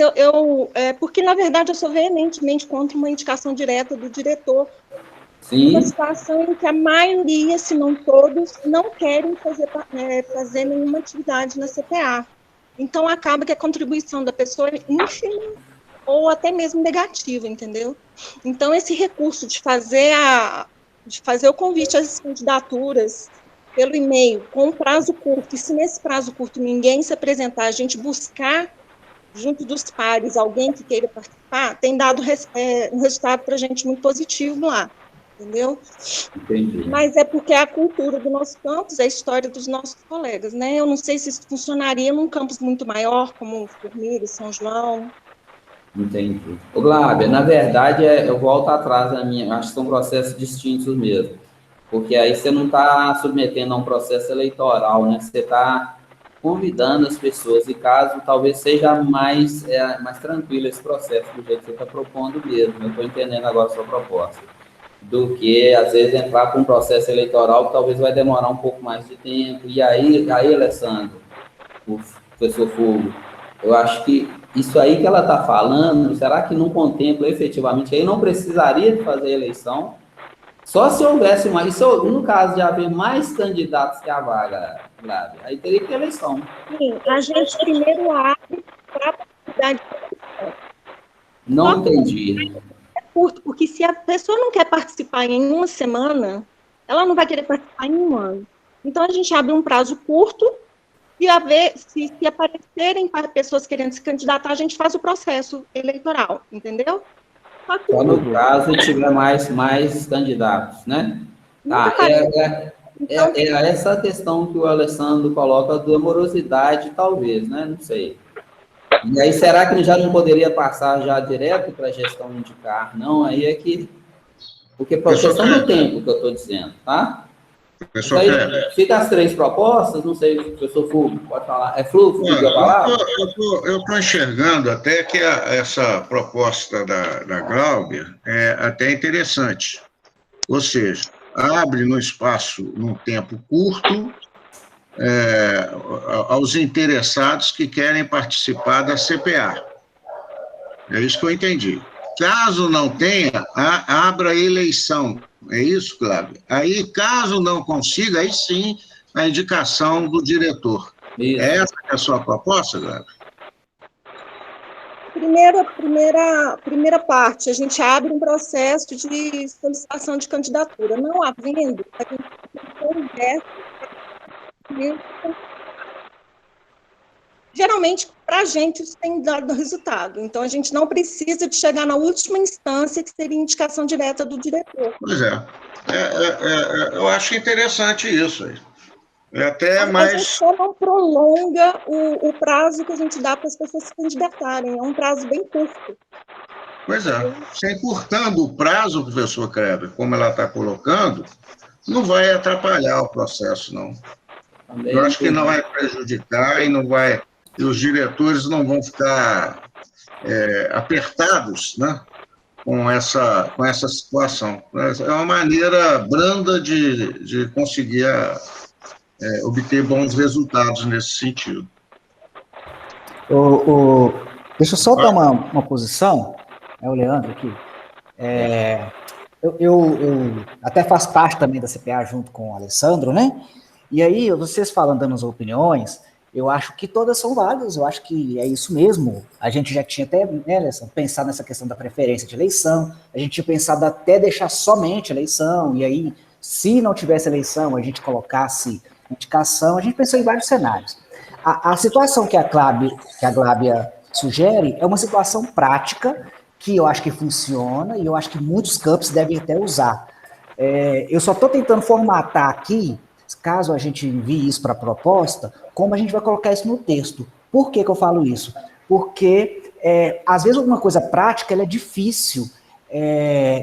porque, na verdade, eu sou veementemente contra uma indicação direta do diretor. Sim. Uma situação em que a maioria, se não todos, não querem fazer nenhuma atividade na CPA. Então, acaba que a contribuição da pessoa é ínfima ou até mesmo negativa, entendeu? Então, esse recurso de fazer o convite às candidaturas pelo e-mail, com um prazo curto, e se nesse prazo curto ninguém se apresentar, a gente buscar, junto dos pares, alguém que queira participar, tem dado um resultado para a gente muito positivo lá, entendeu? Entendi. Mas é porque é a cultura do nosso campus, é a história dos nossos colegas, né? Eu não sei se isso funcionaria num campus muito maior, como Formiga, São João. Entendi. Ô, Glábia, na verdade, eu volto atrás, acho que são processos distintos mesmo. Porque aí você não está submetendo a um processo eleitoral, né? Você está convidando as pessoas, e caso talvez seja mais tranquilo esse processo, do jeito que você está propondo mesmo. Eu estou entendendo agora a sua proposta. Do que, às vezes, entrar com um processo eleitoral que talvez vai demorar um pouco mais de tempo. E aí Alessandro, o professor Fulvio, eu acho que isso aí que ela está falando, será que não contempla efetivamente, aí não precisaria de fazer eleição? Só se houvesse mais, no caso de haver mais candidatos que a vaga, Glávia, aí teria que ter eleição. Sim, a gente primeiro abre para a possibilidade de... Não entendi. É curto, porque se a pessoa não quer participar em uma semana, ela não vai querer participar em um ano. Então, a gente abre um prazo curto e a ver se aparecerem pessoas querendo se candidatar, a gente faz o processo eleitoral, entendeu? Só no caso tiver mais candidatos, né? Tá, é essa questão que o Alessandro coloca de morosidade, talvez, né? Não sei. E aí, será que já não poderia passar já direto para a gestão indicar? Não, aí é que... Porque por questão do tempo que eu estou dizendo, tá? Então, aí, fica as 3 propostas, não sei, o professor Fulvio pode falar. É Fulvio que eu falar? Eu estou enxergando até que essa proposta da Glávia é até interessante. Ou seja, abre no espaço, num tempo curto, aos interessados que querem participar da CPA. É isso que eu entendi. Caso não tenha, abra a eleição. É isso, Cláudio? Aí, caso não consiga, aí sim, a indicação do diretor. Isso. Essa é a sua proposta, Cláudio? Primeira parte, a gente abre um processo de solicitação de candidatura. Não havendo, a gente conversa. Geralmente, para a gente, isso tem dado resultado. Então, a gente não precisa de chegar na última instância, que seria indicação direta do diretor. Pois é. Eu acho interessante isso aí. Até mais... A gente só não prolonga o prazo que a gente dá para as pessoas se candidatarem. É um prazo bem curto. Pois é. Se encurtando o prazo, professor Kleber, como ela está colocando, não vai atrapalhar o processo, não. Eu acho que não vai prejudicar e não vai... E os diretores não vão ficar apertados, né, com essa situação. É uma maneira branda de conseguir obter bons resultados nesse sentido. Deixa eu só dar uma posição, o Leandro aqui. Eu até faço parte também da CPA junto com o Alessandro, né? E aí, vocês falando, dando as opiniões, eu acho que todas são válidas, eu acho que é isso mesmo. A gente já tinha até, né, Alessandro, pensado nessa questão da preferência de eleição, a gente tinha pensado até deixar somente eleição, e aí, se não tivesse eleição, a gente colocasse indicação, a gente pensou em vários cenários. A situação que a Glávia sugere é uma situação prática, que eu acho que funciona, e eu acho que muitos campos devem até usar. Eu só estou tentando formatar aqui, caso a gente envie isso para a proposta, como a gente vai colocar isso no texto. Por que eu falo isso? Porque, às vezes, alguma coisa prática ela é difícil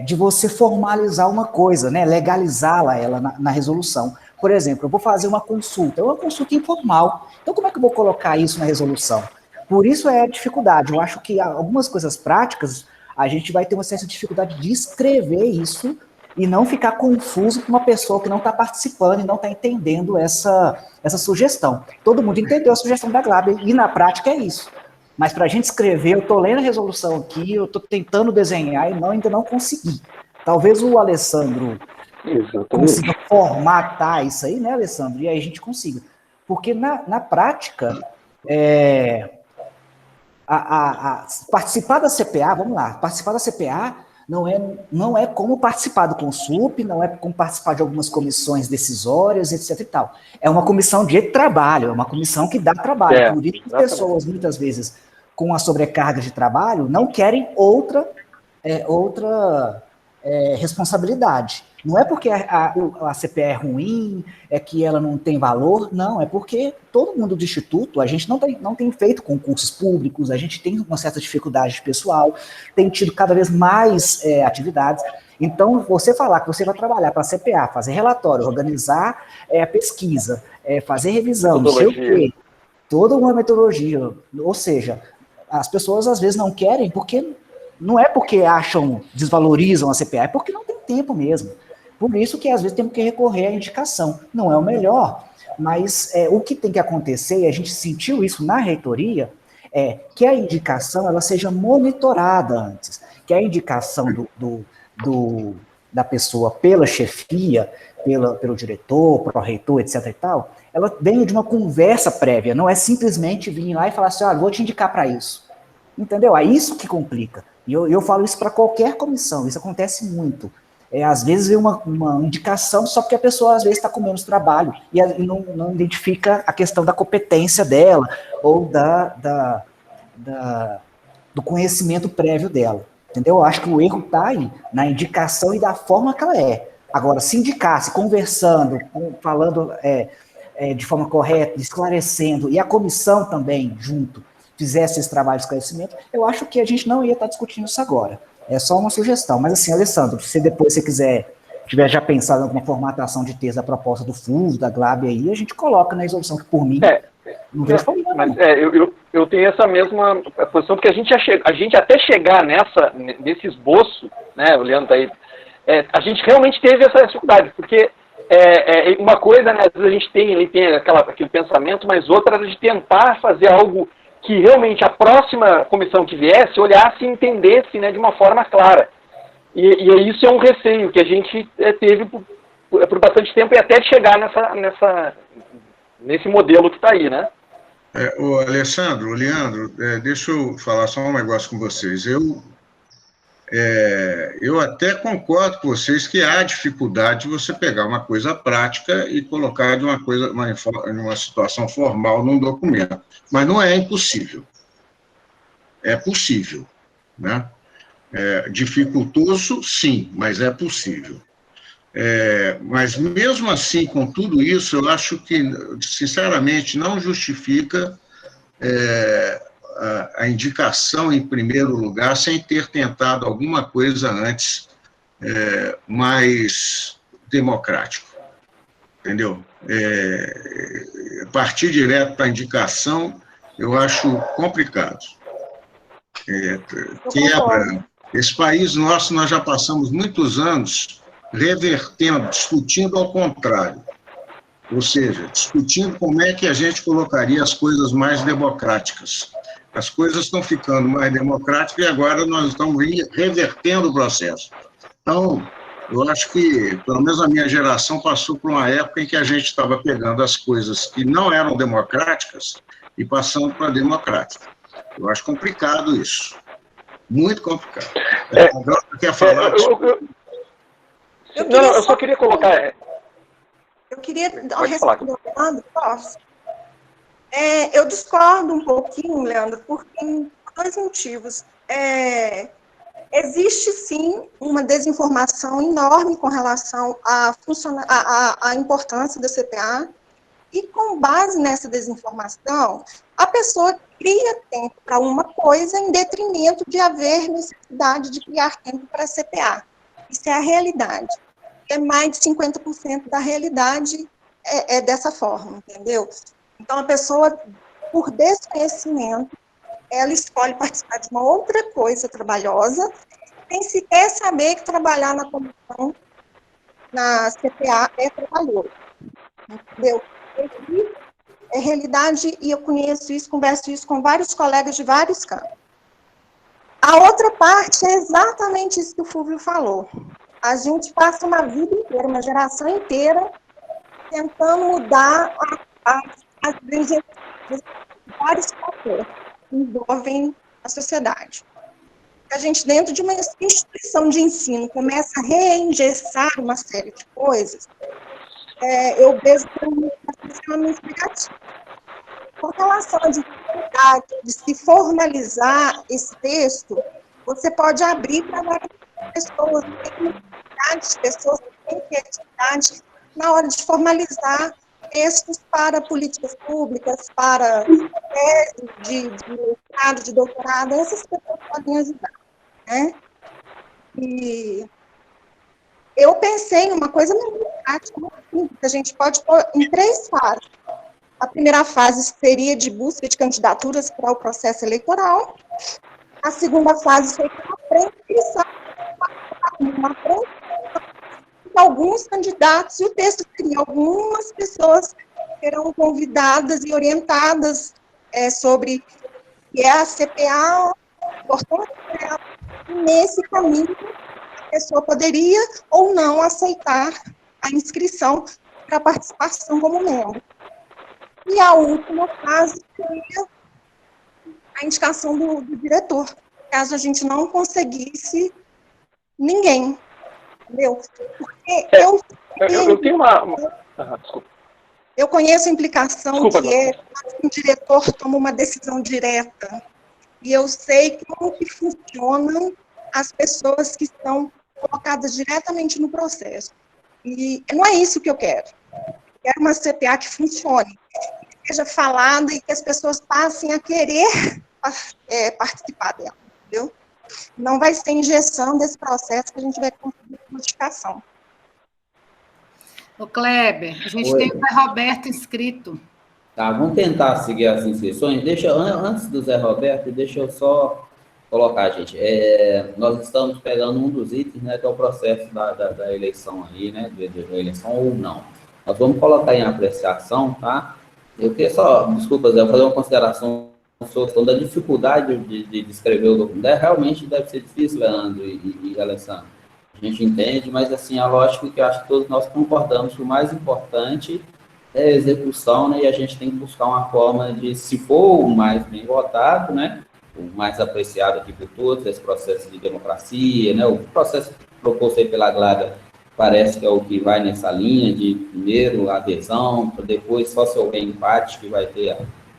de você formalizar uma coisa, né? Legalizá-la ela na resolução. Por exemplo, eu vou fazer uma consulta, é uma consulta informal. Então, como é que eu vou colocar isso na resolução? Por isso é a dificuldade. Eu acho que algumas coisas práticas, a gente vai ter uma certa dificuldade de escrever isso e não ficar confuso com uma pessoa que não está participando e não está entendendo essa sugestão. Todo mundo entendeu a sugestão da Glávia, e na prática é isso. Mas para a gente escrever, eu estou lendo a resolução aqui, eu estou tentando desenhar e ainda não consegui. Talvez o Alessandro consiga formatar isso aí, né, Alessandro? E aí a gente consiga. Porque na prática, participar da CPA, vamos lá, participar da CPA não é como participar do Consup, não é como participar de algumas comissões decisórias, etc e tal. É uma comissão de trabalho, é uma comissão que dá trabalho. Por isso, as pessoas, muitas vezes, com a sobrecarga de trabalho, não querem outra responsabilidade. Não é porque a CPA é ruim, é que ela não tem valor, não, é porque todo mundo do Instituto, a gente não tem feito concursos públicos, a gente tem uma certa dificuldade pessoal, tem tido cada vez mais atividades. Então, você falar que você vai trabalhar para a CPA, fazer relatório, organizar pesquisa, fazer revisão, não sei o quê, toda uma metodologia, ou seja, as pessoas às vezes não querem porque não é porque desvalorizam a CPA, é porque não tem tempo mesmo. Por isso que às vezes temos que recorrer à indicação. Não é o melhor, mas o que tem que acontecer, e a gente sentiu isso na reitoria, é que a indicação ela seja monitorada antes, que a indicação da pessoa pela chefia, pelo diretor, pró-reitor, etc. e tal, ela venha de uma conversa prévia, não é simplesmente vir lá e falar assim, vou te indicar para isso. Entendeu? É isso que complica. E eu falo isso para qualquer comissão, isso acontece muito. Às vezes vem uma indicação só porque a pessoa às vezes está com menos trabalho e não identifica a questão da competência dela ou do conhecimento prévio dela. Entendeu? Eu acho que o erro está aí, na indicação e da forma que ela é. Agora, se indicasse, conversando, falando de forma correta, esclarecendo, e a comissão também, junto, fizesse esse trabalho de esclarecimento, eu acho que a gente não ia estar discutindo isso agora. É só uma sugestão. Mas assim, Alessandro, se depois você tiver já pensado em alguma formatação de texto da proposta do FUVO, da GLAB aí, a gente coloca na resolução, que por mim não vejo problema. Mas eu tenho essa mesma posição, porque a gente até chegar nesse esboço, né, o Leandro tá aí, a gente realmente teve essa dificuldade, porque uma coisa, né, às vezes a gente tem aquele pensamento, mas outra era de tentar fazer algo que realmente a próxima comissão que viesse olhasse e entendesse, né, de uma forma clara. E isso é um receio que a gente teve por bastante tempo e até de chegar nesse modelo que está aí, né? O Alessandro, o Leandro, deixa eu falar só um negócio com vocês. Eu até concordo com vocês que há dificuldade de você pegar uma coisa prática e colocar de uma situação formal num documento. Mas não é impossível. É possível, né? Dificultoso, sim, mas é possível. Mas mesmo assim, com tudo isso, eu acho que, sinceramente, não justifica a indicação em primeiro lugar sem ter tentado alguma coisa antes mais democrático, entendeu? Partir direto para a indicação, eu acho complicado. Esse país nosso, nós já passamos muitos anos revertendo, discutindo ao contrário. Ou seja, discutindo como é que a gente colocaria as coisas mais democráticas. As coisas estão ficando mais democráticas e agora nós estamos revertendo o processo. Então, eu acho que, pelo menos a minha geração passou por uma época em que a gente estava pegando as coisas que não eram democráticas e passando para democrática. Eu acho complicado isso. Muito complicado. Agora, quer falar? Eu só queria colocar... Eu queria responder, Leandro, posso? Eu discordo um pouquinho, Leandro, por dois motivos. Existe, sim, uma desinformação enorme com relação à importância da CPA, e com base nessa desinformação, a pessoa cria tempo para uma coisa em detrimento de haver necessidade de criar tempo para a CPA. Isso é a realidade. Mais de 50% da realidade é dessa forma, entendeu? Então, a pessoa, por desconhecimento, ela escolhe participar de uma outra coisa trabalhosa, sem sequer saber que trabalhar na comissão, na CPA, é trabalhoso, entendeu? É realidade, e eu conheço isso, converso isso com vários colegas de vários campos. A outra parte é exatamente isso que o Fúvio falou. A gente passa uma vida inteira, uma geração inteira, tentando mudar as vários fatores que envolvem a sociedade. A gente, dentro de uma instituição de ensino, começa a reengessar uma série de coisas, eu vejo como uma explicativa. Com relação à dificuldade de se formalizar esse texto, você pode abrir para várias pessoas, tem uma quantidade de pessoas que tem criatividade na hora de formalizar textos para políticas públicas, para tese de mestrado, de doutorado, essas pessoas podem ajudar, né? E eu pensei em uma coisa muito prática, muito simples, a gente pode pôr em 3 fases. A primeira fase seria de busca de candidaturas para o processo eleitoral. A segunda fase seria uma pré-inscrição de alguns candidatos, e o texto seria algumas pessoas serão convidadas e orientadas sobre o que é a CPA, a importância dela, e nesse caminho a pessoa poderia ou não aceitar a inscrição para a participação como membro. E a última fase seria a indicação do diretor, caso a gente não conseguisse ninguém, entendeu? Porque eu tenho uma... desculpa. Eu conheço a implicação que é quando um diretor toma uma decisão direta, e eu sei como que funcionam as pessoas que estão colocadas diretamente no processo. E não é isso que eu quero. Eu quero uma CPA que funcione, que seja falada e que as pessoas passem a querer participar dela, entendeu? Não vai ser injeção desse processo que a gente vai conseguir modificação. Ô, Kleber, a gente tem o Zé Roberto inscrito. Tá, vamos tentar seguir as inscrições. Antes do Zé Roberto, deixa eu só colocar, gente. Nós estamos pegando um dos itens, né, que é o processo da eleição aí, né, da eleição ou não. Nós vamos colocar em apreciação, tá? Eu queria só, desculpa, Zé, fazer uma consideração sobre a questão da dificuldade de escrever o documento. Realmente deve ser difícil, Leandro e Alessandro. A gente entende, mas, assim, é lógico que eu acho que todos nós concordamos que o mais importante é a execução, né, e a gente tem que buscar uma forma de, se for o mais bem votado, né, o mais apreciado aqui por todos, esse processo de democracia, né, o processo proposto aí pela Glada parece que é o que vai nessa linha de, primeiro, adesão, depois, só se houver empate, que vai ter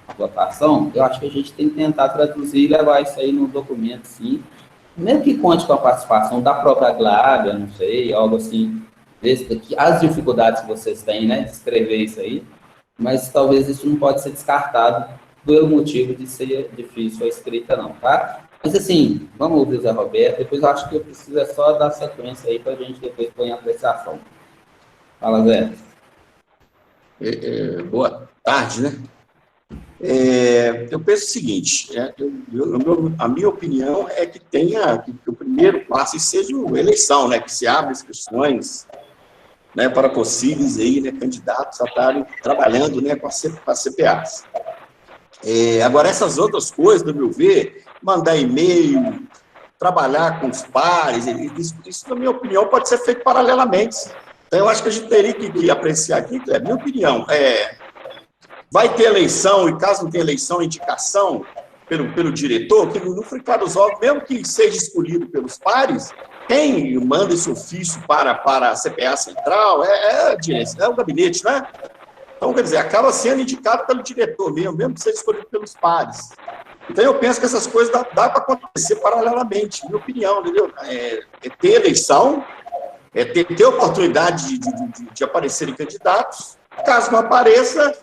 a votação. Eu acho que a gente tem que tentar traduzir e levar isso aí no documento, sim, mesmo que conte com a participação da própria Glada, não sei, algo assim, as dificuldades que vocês têm, né, de escrever isso aí, mas talvez isso não pode ser descartado pelo motivo de ser difícil a escrita, não, tá? Mas, assim, vamos ouvir o Zé Roberto, depois eu acho que eu preciso só dar sequência aí para a gente depois pôr em apreciação. Fala, Zé. Boa tarde, né? Eu penso o seguinte, a minha opinião é que que o primeiro passo seja a eleição, né, que se abra inscrições, né, para possíveis aí, né, candidatos a estarem trabalhando, né, com as CPAs. Agora, essas outras coisas, no meu ver, mandar e-mail, trabalhar com os pares, isso, na minha opinião, pode ser feito paralelamente. Então, eu acho que a gente teria que apreciar aqui, é minha opinião, vai ter eleição, e caso não tenha eleição, indicação pelo diretor, que no fricar dos ovos, mesmo que seja escolhido pelos pares, quem manda esse ofício para a CPA Central é o gabinete, né? Então, quer dizer, acaba sendo indicado pelo diretor mesmo que seja escolhido pelos pares. Então, eu penso que essas coisas dá para acontecer paralelamente, minha opinião, entendeu? Ter eleição, ter oportunidade de aparecerem candidatos, caso não apareça,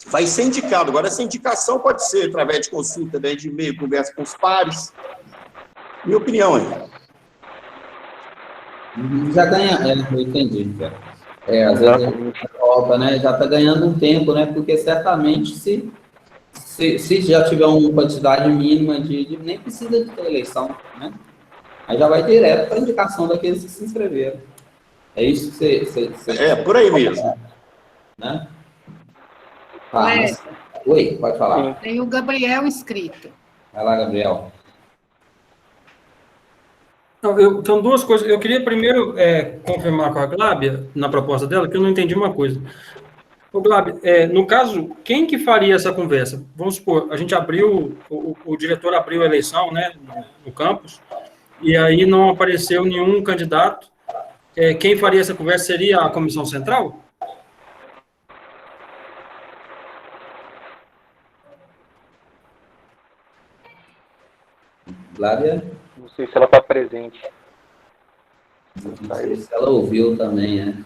vai ser indicado. Agora, essa indicação pode ser através de consulta, de e-mail, conversa com os pares. Minha opinião aí. Já ganha, eu entendi, cara. Às vezes volta, né? Já está ganhando um tempo, né? Porque certamente se já tiver uma quantidade mínima nem precisa de ter eleição, né? Aí já vai direto para a indicação daqueles que se inscreveram. É isso que você por aí mesmo. Né? Oi, pode falar. Tem o Gabriel inscrito. Vai lá, Gabriel. Então, duas coisas. Eu queria primeiro confirmar com a Glábia, na proposta dela, que eu não entendi uma coisa. Ô, Glábia, no caso, quem que faria essa conversa? Vamos supor, a gente abriu, o diretor abriu a eleição, né, no campus, e aí não apareceu nenhum candidato. Quem faria essa conversa seria a Comissão Central? Glábia? Não sei se ela está presente. Não sei se ela ouviu também, né?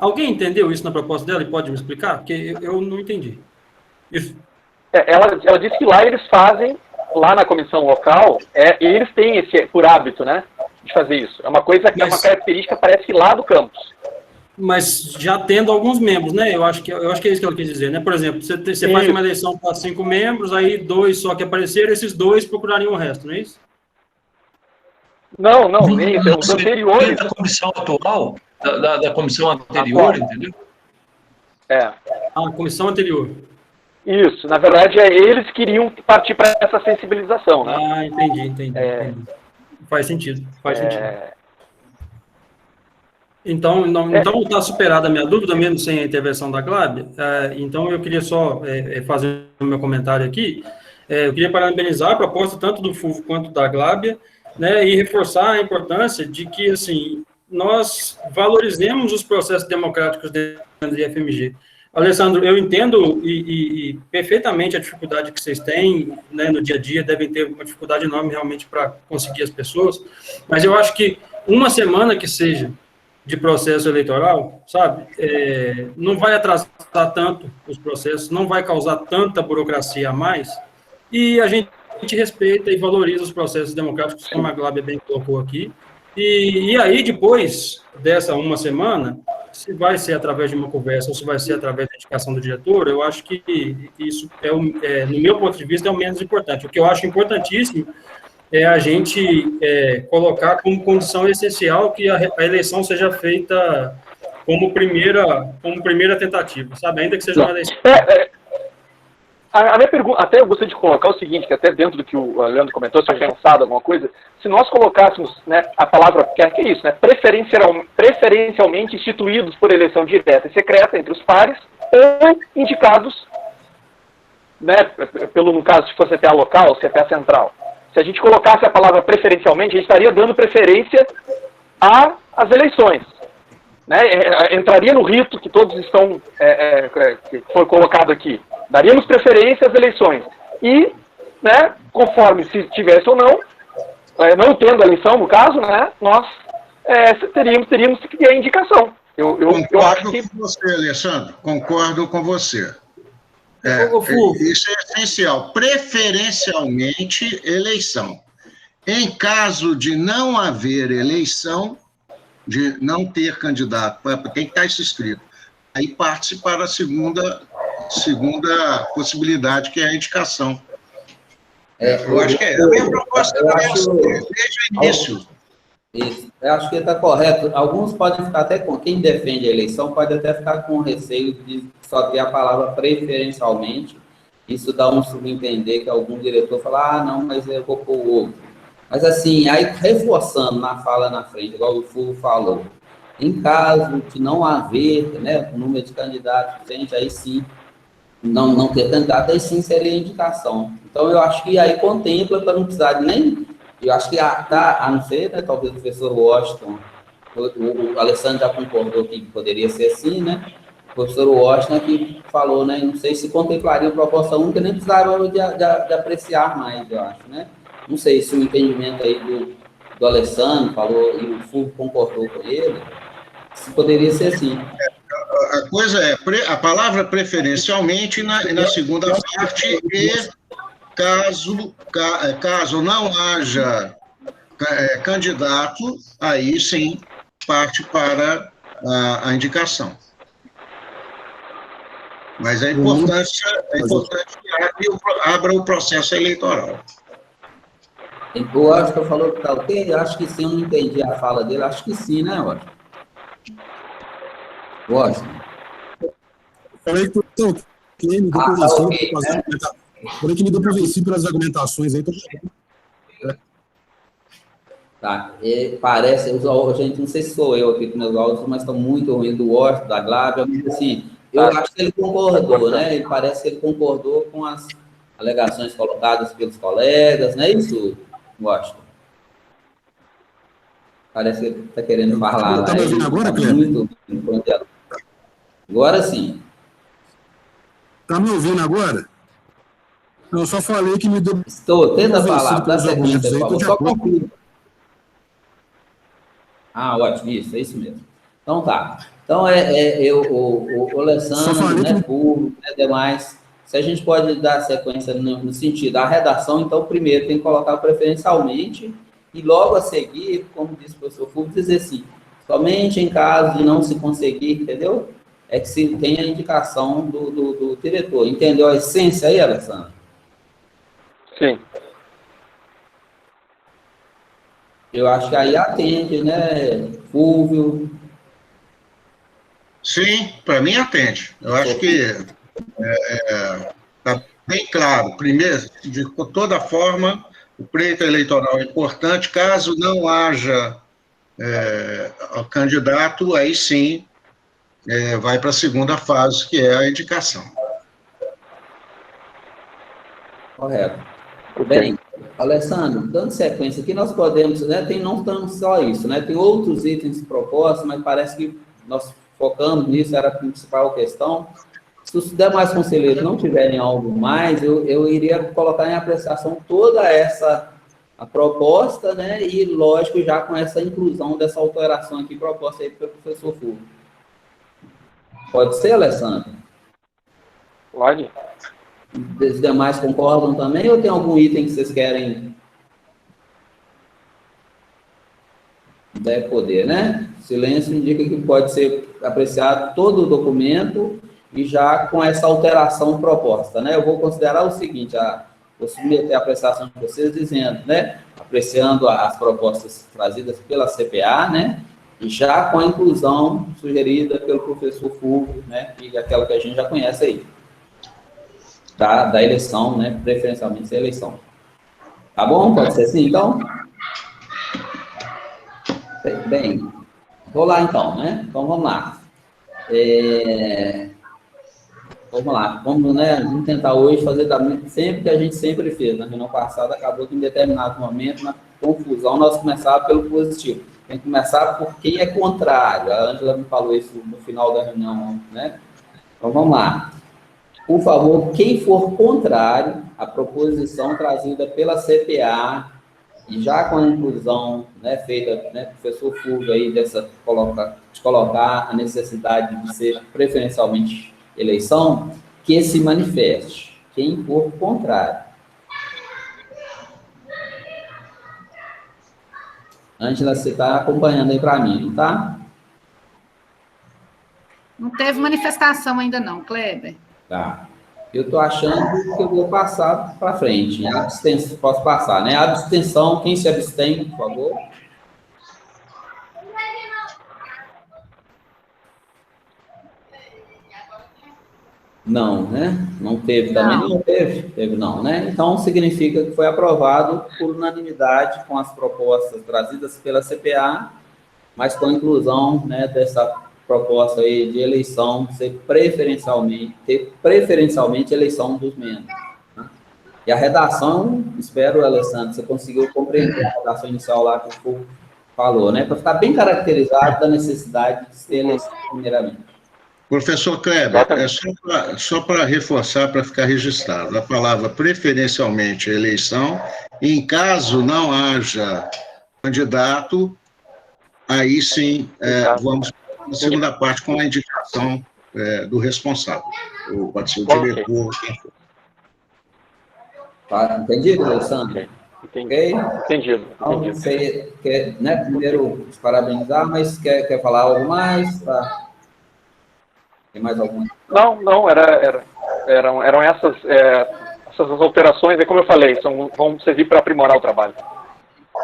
Alguém entendeu isso na proposta dela e pode me explicar? Porque eu não entendi. Isso. Ela disse que lá eles fazem, lá na comissão local, eles têm esse por hábito, né, de fazer isso. É uma coisa que é uma característica, parece, lá do campus. Mas já tendo alguns membros, né? Eu acho que é isso que ela quis dizer, né? Por exemplo, você faz uma eleição para 5 membros, aí 2 só que apareceram, esses 2 procurariam o resto, não é isso? Não, nem isso. Os anteriores. Da comissão atual, da comissão anterior, entendeu? A comissão anterior. Isso, na verdade, eles queriam partir para essa sensibilização, né? Ah, entendi. Faz sentido. Então está superada a minha dúvida, mesmo sem a intervenção da Glábia. Então, eu queria só fazer o meu comentário aqui. Eu queria parabenizar a proposta tanto do Fulvio quanto da Glábia, né, e reforçar a importância de que, assim, nós valorizemos os processos democráticos dentro do IFMG. Alessandro, eu entendo e perfeitamente a dificuldade que vocês têm, né, no dia a dia, devem ter uma dificuldade enorme realmente para conseguir as pessoas, mas eu acho que uma semana que seja de processo eleitoral, sabe, não vai atrasar tanto os processos, não vai causar tanta burocracia a mais, e a gente respeita e valoriza os processos democráticos, como a Glábia bem colocou aqui, e aí, depois dessa uma semana, se vai ser através de uma conversa ou se vai ser através da indicação do diretor, eu acho que isso, no meu ponto de vista, é o menos importante. O que eu acho importantíssimo é a gente colocar como condição essencial que a eleição seja feita como primeira tentativa, sabe? Ainda que seja uma eleição. A minha pergunta, até eu gostaria de colocar o seguinte, que até dentro do que o Leandro comentou, se foi pensado alguma coisa, se nós colocássemos, né, a palavra, que é isso, né, preferencialmente instituídos por eleição direta e secreta entre os pares, ou indicados, né, no caso, se for CPA local, CPA central. Se a gente colocasse a palavra preferencialmente, a gente estaria dando preferência às eleições. Né, entraria no rito que todos estão, que foi colocado aqui. Daríamos preferência às eleições. E, né, conforme se tivesse ou não tendo a eleição, no caso, né, nós teríamos que ter a indicação. Eu acho que... com você, Alessandro, concordo com você. Isso é essencial. Preferencialmente, eleição. Em caso de não haver eleição, de não ter candidato, tem que estar isso escrito. Aí parte para a segunda possibilidade, que é a indicação. Eu acho que a minha proposta desde o início. Isso, eu acho que está correto. Alguns podem ficar até com... Quem defende a eleição pode até ficar com receio de só ter a palavra preferencialmente. Isso dá um subentender que algum diretor fala, não, mas eu vou pôr o outro. Mas assim, aí reforçando na fala na frente, igual o Fulvio falou, em caso de não haver, né, número de candidatos, gente, aí sim, não ter candidato, aí sim seria indicação. Então, eu acho que aí contempla para não precisar nem... Eu acho que a não ser, né, talvez o professor Washington, o Alessandro já concordou que poderia ser assim, né? O professor Washington que falou, né? Não sei se contemplaria a proposta única, nem precisava de apreciar mais, eu acho, né? Não sei se o entendimento aí do Alessandro falou e o Fulvio concordou com ele, se poderia ser assim. A coisa a palavra preferencialmente na segunda parte e caso não haja candidato, aí sim parte para a indicação. Mas é importante que abra o processo eleitoral. Eu acho que eu falou que está ok? Eu acho que sim, eu não entendi a fala dele. Acho que sim, né, Washington? Washington. Falei que estou ok, me deu falei que me deu para vencer pelas argumentações aí. Tá, parece, gente, não sei se sou eu aqui com meus áudios, mas estão muito ruins do Washington, da Glábia, mas assim, eu acho que ele concordou, né? Ele parece que ele concordou com as alegações colocadas pelos colegas, não é isso, Washington? Parece que ele está querendo falar. Está me ouvindo agora, Cleber? Agora sim. Está me ouvindo agora? Eu só falei que me deu... Tenta falar, dá sequência, por favor, só confirma. Ah, ótimo, é isso mesmo. Então, tá. Então, o Alessandro, né, Fulvio, né, demais, se a gente pode dar sequência no sentido da redação, então, primeiro tem que colocar preferencialmente e logo a seguir, como disse o professor Fulvio, dizer assim, somente em caso de não se conseguir, entendeu? É que se tem a indicação do diretor. Entendeu a essência aí, Alessandro? Sim. Eu acho que aí atende, né, Fulvio? Sim, para mim atende. Eu acho que está bem claro. Primeiro, de toda forma, o pleito eleitoral é importante. Caso não haja candidato, aí sim vai para a segunda fase, que é a indicação. Correto. Bem, Alessandro, dando sequência aqui, nós podemos, né, não tão só isso, né, tem outros itens propostos, mas parece que nós focamos nisso, era a principal questão. Se os demais conselheiros não tiverem algo mais, eu iria colocar em apreciação toda a proposta, né, e, lógico, já com essa inclusão dessa alteração aqui proposta aí pelo professor Fulvio. Pode ser, Alessandro? Pode. Os demais concordam também, ou tem algum item que vocês querem? Deve poder, né? Silêncio indica que pode ser apreciado todo o documento e já com essa alteração proposta, né? Eu vou considerar o seguinte, vou submeter a apreciação de vocês dizendo, né? Apreciando as propostas trazidas pela CPA, né? E já com a inclusão sugerida pelo professor Fulvio, né? E aquela que a gente já conhece aí. Da eleição, né? Preferencialmente da eleição. Tá bom? Pode ser assim, então? Bem, vou lá então, né? Então vamos lá. Vamos lá, vamos tentar hoje fazer sempre que a gente sempre fez. Na reunião passada, acabou que em determinado momento, na confusão, nós começávamos pelo positivo. Tem que começar por quem é contrário. A Ângela me falou isso no final da reunião, né? Então vamos lá. Por favor, quem for contrário à proposição trazida pela CPA, e já com a inclusão, né, feita, né, professor Fulvio aí, de colocar a necessidade de ser preferencialmente eleição, que se manifeste. Quem for contrário. Ângela, você está acompanhando aí para mim, não tá? Não teve manifestação ainda não, Kleber. Tá. Eu estou achando que eu vou passar para frente. Abstenção, posso passar, né? Abstenção, quem se abstém, por favor? Não, né? Não teve também? Não teve? Teve não, né? Então, significa que foi aprovado por unanimidade com as propostas trazidas pela CPA, mas com a inclusão, né, dessa proposta aí de eleição ser preferencialmente eleição dos membros. Né? E a redação, espero, Alessandro, você conseguiu compreender a redação inicial lá que o Fulvio falou, né? Para ficar bem caracterizado da necessidade de ser eleição primeiramente. Professor Kleber, só para reforçar, para ficar registrado, a palavra preferencialmente eleição, em caso não haja candidato, aí sim vamos na segunda parte com a indicação do responsável, ou pode ser o diretor. Tá, entendido, Alessandro? Entendido. Então, você quer, né, primeiro te parabenizar, mas quer falar algo mais? Tá? Tem mais alguma? Não, eram essas alterações, como eu falei, vão servir para aprimorar o trabalho.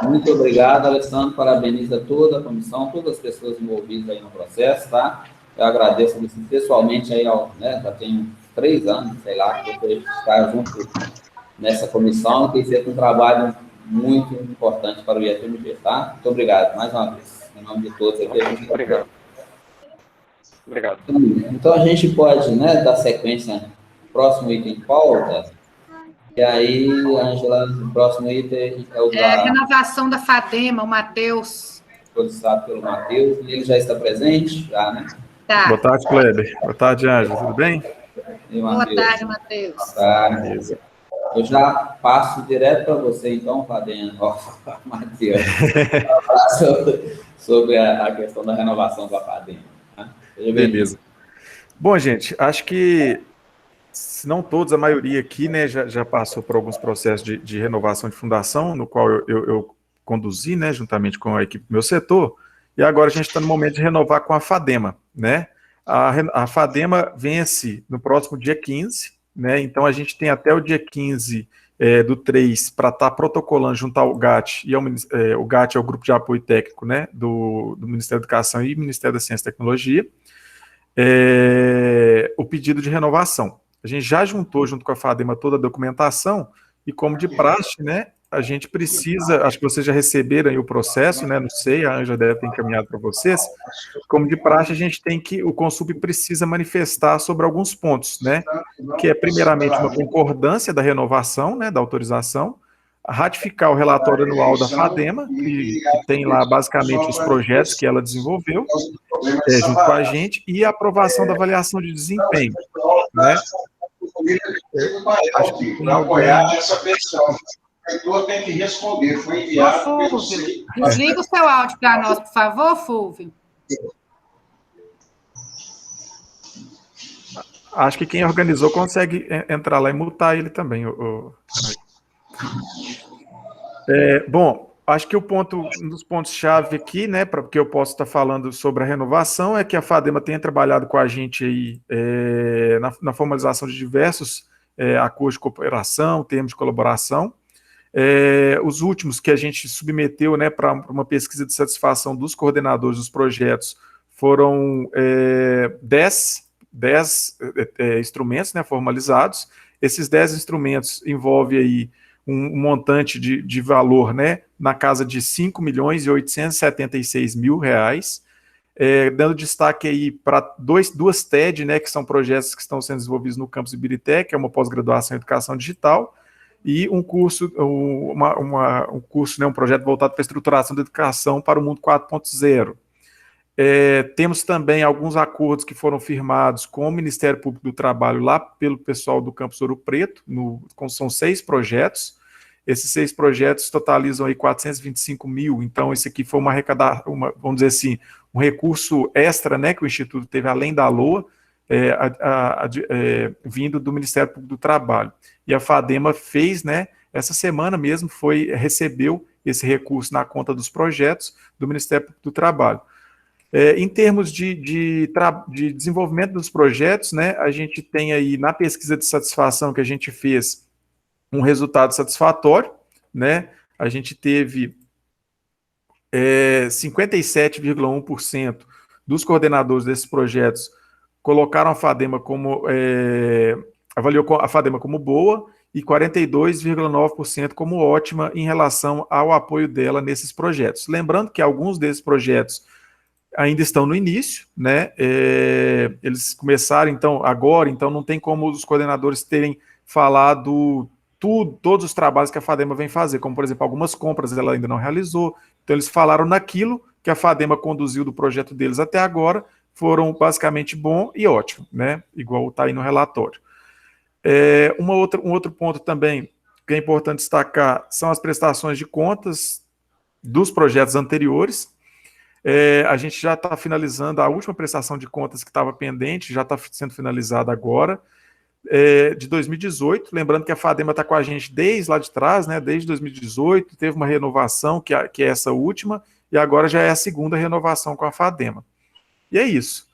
Muito obrigado, Alessandro. Parabenizo a toda a comissão, todas as pessoas envolvidas aí no processo, tá? Eu agradeço pessoalmente aí, né, já tenho 3 anos, sei lá, que eu estar junto nessa comissão, que fez um trabalho muito importante para o IFMG, tá? Muito obrigado, mais uma vez, em nome de todos aqui. Obrigado. Obrigado. Então, a gente pode, né, dar sequência no próximo item em pauta. E aí, Ângela, o próximo item é o da... renovação da FADEMA, o Matheus. Solicitado pelo Matheus, ele já está presente, já, né? Tá. Boa tarde, Kleber. Boa tarde, Ângela. Tudo bem? Boa tarde, Matheus. Boa tarde. Eu já passo direto para você, então, Fadena. Ó, Matheus. sobre a questão da renovação da FADEMA. Tá? Beleza. Bom, gente, acho que, se não todos, a maioria aqui, né, já passou por alguns processos de renovação de fundação, no qual eu conduzi, né, juntamente com a equipe do meu setor, e agora a gente está no momento de renovar com a FADEMA, né? A FADEMA vence no próximo dia 15, né? Então a gente tem até o dia 15 do 3 para estar protocolando junto ao GAT, e o GAT é o Grupo de Apoio Técnico, né, do Ministério da Educação e Ministério da Ciência e Tecnologia, o pedido de renovação. A gente já juntou junto com a FADEMA toda a documentação, e como de praxe, né, a gente precisa, acho que vocês já receberam aí o processo, né, não sei, a Ângela deve ter encaminhado para vocês, como de praxe a gente tem que, o Consup precisa manifestar sobre alguns pontos, né, que é primeiramente uma concordância da renovação, né, da autorização, ratificar o relatório anual da FADEMA, que tem lá basicamente os projetos que ela desenvolveu, junto com a gente, e a aprovação da avaliação de desempenho, né. Acho que tem apoiar essa petição. O reitor tem que responder, foi enviado pelo Fúvio, desliga o seu áudio para nós, por favor, Fúvio. Acho que quem organizou consegue entrar lá e multar ele também. Bom, acho que um dos pontos-chave aqui, né, porque eu posso estar falando sobre a renovação, é que a FADEMA tenha trabalhado com a gente aí na formalização de diversos acordos de cooperação, termos de colaboração. Os últimos que a gente submeteu, né, para uma pesquisa de satisfação dos coordenadores dos projetos foram 10 instrumentos, né, formalizados. Esses 10 instrumentos envolvem aí um montante de valor, né, na casa de R$ 5.876.000, dando destaque aí para duas TED, né, que são projetos que estão sendo desenvolvidos no campus Ibirité, que é uma pós-graduação em educação digital, e um curso, né, um projeto voltado para a estruturação da educação para o mundo 4.0. Temos também alguns acordos que foram firmados com o Ministério Público do Trabalho lá pelo pessoal do Campus Ouro Preto, são 6 projetos. Esses 6 projetos totalizam aí 425 mil, então esse aqui foi vamos dizer assim, um recurso extra, né, que o Instituto teve além da LOA, vindo do Ministério Público do Trabalho. E a FADEMA fez, né, essa semana mesmo, recebeu esse recurso na conta dos projetos do Ministério Público do Trabalho. Em termos de desenvolvimento dos projetos, né, a gente tem aí, na pesquisa de satisfação que a gente fez, um resultado satisfatório, né, a gente teve 57,1% dos coordenadores desses projetos colocaram a FADEMA avaliou a FADEMA como boa, e 42,9% como ótima em relação ao apoio dela nesses projetos. Lembrando que alguns desses projetos ainda estão no início, né? Eles começaram agora, então não tem como os coordenadores terem falado todos os trabalhos que a FADEMA vem fazer, como, por exemplo, algumas compras ela ainda não realizou. Então, eles falaram naquilo que a FADEMA conduziu do projeto deles até agora, foram basicamente bom e ótimo, né? Igual está aí no relatório. Um outro ponto também que é importante destacar são as prestações de contas dos projetos anteriores. A gente já está finalizando a última prestação de contas que estava pendente, já está sendo finalizada agora, de 2018, lembrando que a FADEMA está com a gente desde lá de trás, né, desde 2018, teve uma renovação, que é essa última, e agora já é a segunda renovação com a FADEMA. E é isso.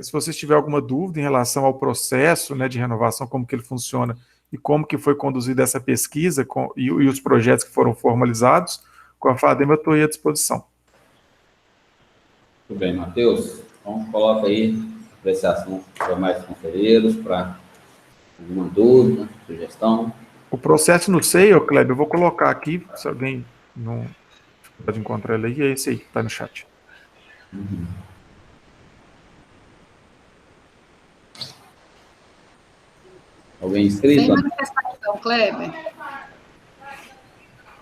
Se vocês tiverem alguma dúvida em relação ao processo, né, de renovação, como que ele funciona, e como que foi conduzida essa pesquisa, e os projetos que foram formalizados, com a FADEMA eu estou aí à disposição. Tudo bem, Matheus. Então, coloca aí a apreciação para mais conselheiros, para alguma dúvida, sugestão. O processo no SEI, Kleber, eu vou colocar aqui, se alguém não pode encontrar ele aí, é esse aí, está no chat. Uhum. Alguém inscrito? Sem manifestação, Kleber.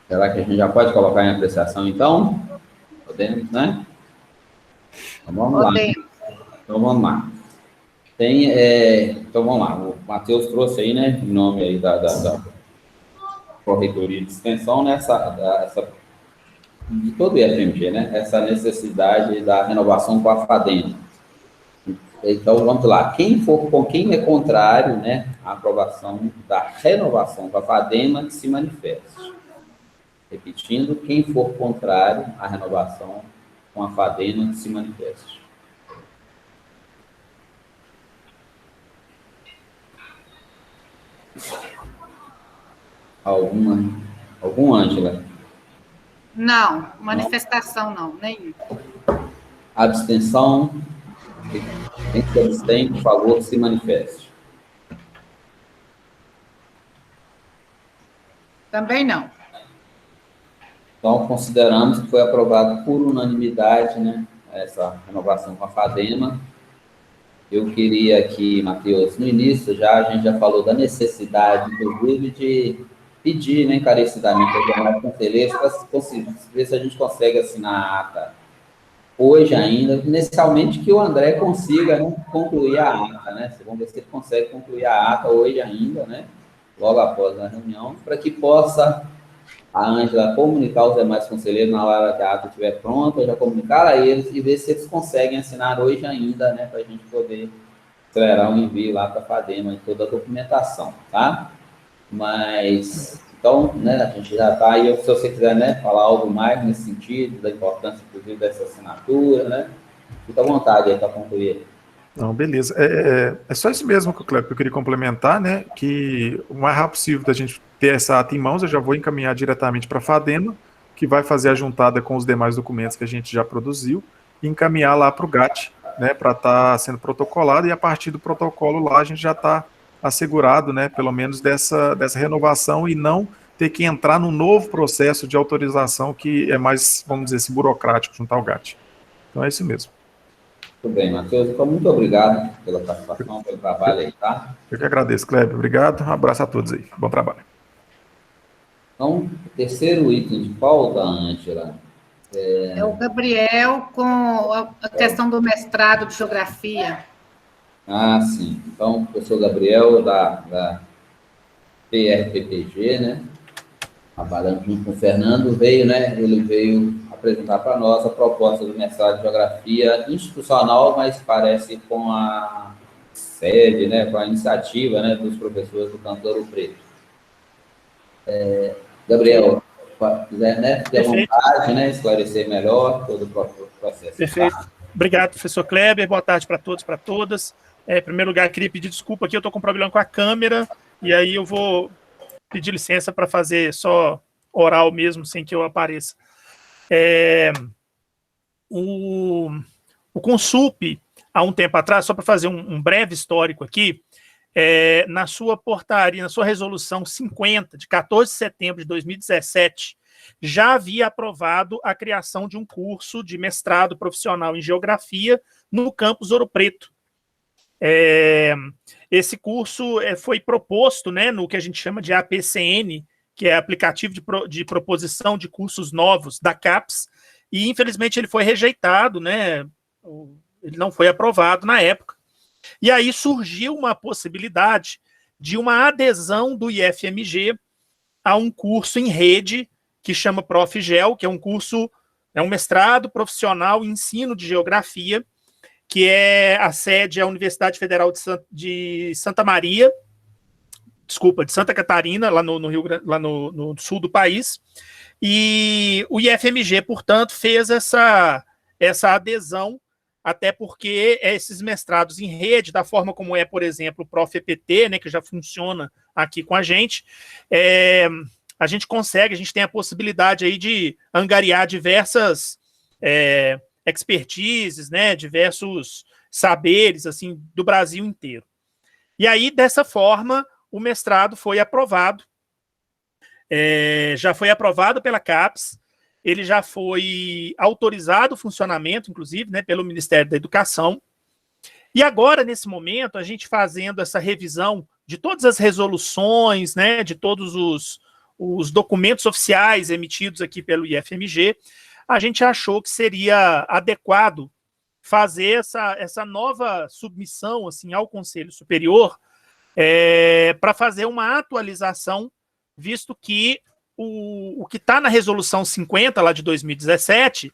Será que a gente já pode colocar em apreciação, então? Podemos, né? Então, vamos lá. Então, vamos lá. Então, vamos lá. O Matheus trouxe aí, né, em nome aí da Correitoria de Extensão, né, essa de todo o IFMG, né? Essa necessidade da renovação com a FADEMA. Então, vamos lá. Quem é contrário, né, à aprovação da renovação com a FADEMA, que se manifeste. Repetindo, quem for contrário à renovação com a FADEMA, que se manifeste. Algum, Ângela? Não, manifestação não, nenhum. Abstenção? Quem se abstém, por favor, se manifeste. Também não. Então, consideramos que foi aprovado por unanimidade, né, essa renovação com a FADEMA. Eu queria aqui, Matheus, no início a gente já falou da necessidade, inclusive, de pedir, né, encarecidamente aos demais conselheiros para ver se a gente consegue assinar a ata hoje ainda, inicialmente que o André consiga, né, concluir a ata, né? Vamos ver se ele consegue concluir a ata hoje ainda, né? Logo após a reunião, para que possa a Ângela comunicar aos demais conselheiros na hora que a ata estiver pronta, já comunicar a eles e ver se eles conseguem assinar hoje ainda, né? Para a gente poder acelerar o envio lá para a FADEMA e toda a documentação, tá? Mas, então, né, a gente já está aí, se você quiser, né, falar algo mais nesse sentido, da importância, inclusive, dessa assinatura, né? Fica à vontade aí para concluir. Não, beleza. É só isso mesmo que eu queria complementar, né? Que o mais rápido possível da gente ter essa ata em mãos, eu já vou encaminhar diretamente para a FADEMA, que vai fazer a juntada com os demais documentos que a gente já produziu, e encaminhar lá para o GAT, né? Para estar sendo protocolado, e a partir do protocolo lá a gente já está assegurado, né? Pelo menos dessa renovação e não ter que entrar num novo processo de autorização que é mais, vamos dizer assim, burocrático junto ao GAT. Então é isso mesmo. Tudo bem, Matheus. Então, muito obrigado pela participação, pelo trabalho aí, tá? Eu que agradeço, Kleber. Obrigado. Um abraço a todos aí. Bom trabalho. Então, o terceiro item de pauta, Ângela. É o Gabriel com a questão do mestrado de geografia. Ah, sim. Então, o professor Gabriel, da PRPPG, né? Trabalhando junto com o Fernando, ele veio apresentar para nós a proposta do mestrado de Geografia institucional, mas parece com a sede, né, com a iniciativa, né, dos professores do Campo do Ouro Preto. Gabriel, se quiser, né, ter vontade, né, esclarecer melhor todo o processo. Perfeito. Obrigado, professor Kleber. Boa tarde para todos, para todas. Em primeiro lugar, queria pedir desculpa aqui, eu estou com problema com a câmera, e aí eu vou pedir licença para fazer só oral mesmo, sem que eu apareça. O Consup, há um tempo atrás, só para fazer um breve histórico aqui, na sua portaria, na sua resolução 50, de 14 de setembro de 2017, já havia aprovado a criação de um curso de mestrado profissional em Geografia no campus Ouro Preto. Esse curso foi proposto, né, no que a gente chama de APCN, que é aplicativo de proposição de cursos novos da CAPES, e infelizmente ele foi rejeitado, né, ele não foi aprovado na época. E aí surgiu uma possibilidade de uma adesão do IFMG a um curso em rede que chama ProfGel, que é um curso, um mestrado profissional em ensino de geografia, que a sede é a Universidade Federal de Santa Catarina, lá no Rio Grande, lá no sul do país, e o IFMG, portanto, fez essa adesão, até porque esses mestrados em rede, da forma como por exemplo, o ProfEPT, né, que já funciona aqui com a gente tem a possibilidade aí de angariar diversas expertises, né, diversos saberes, assim, do Brasil inteiro. E aí, dessa forma, o mestrado foi aprovado, já foi aprovado pela CAPES, ele já foi autorizado o funcionamento, inclusive, né, pelo Ministério da Educação, e agora, nesse momento, a gente fazendo essa revisão de todas as resoluções, né, de todos os documentos oficiais emitidos aqui pelo IFMG, a gente achou que seria adequado fazer essa nova submissão assim, ao Conselho Superior para fazer uma atualização, visto que o que está na resolução 50, lá de 2017,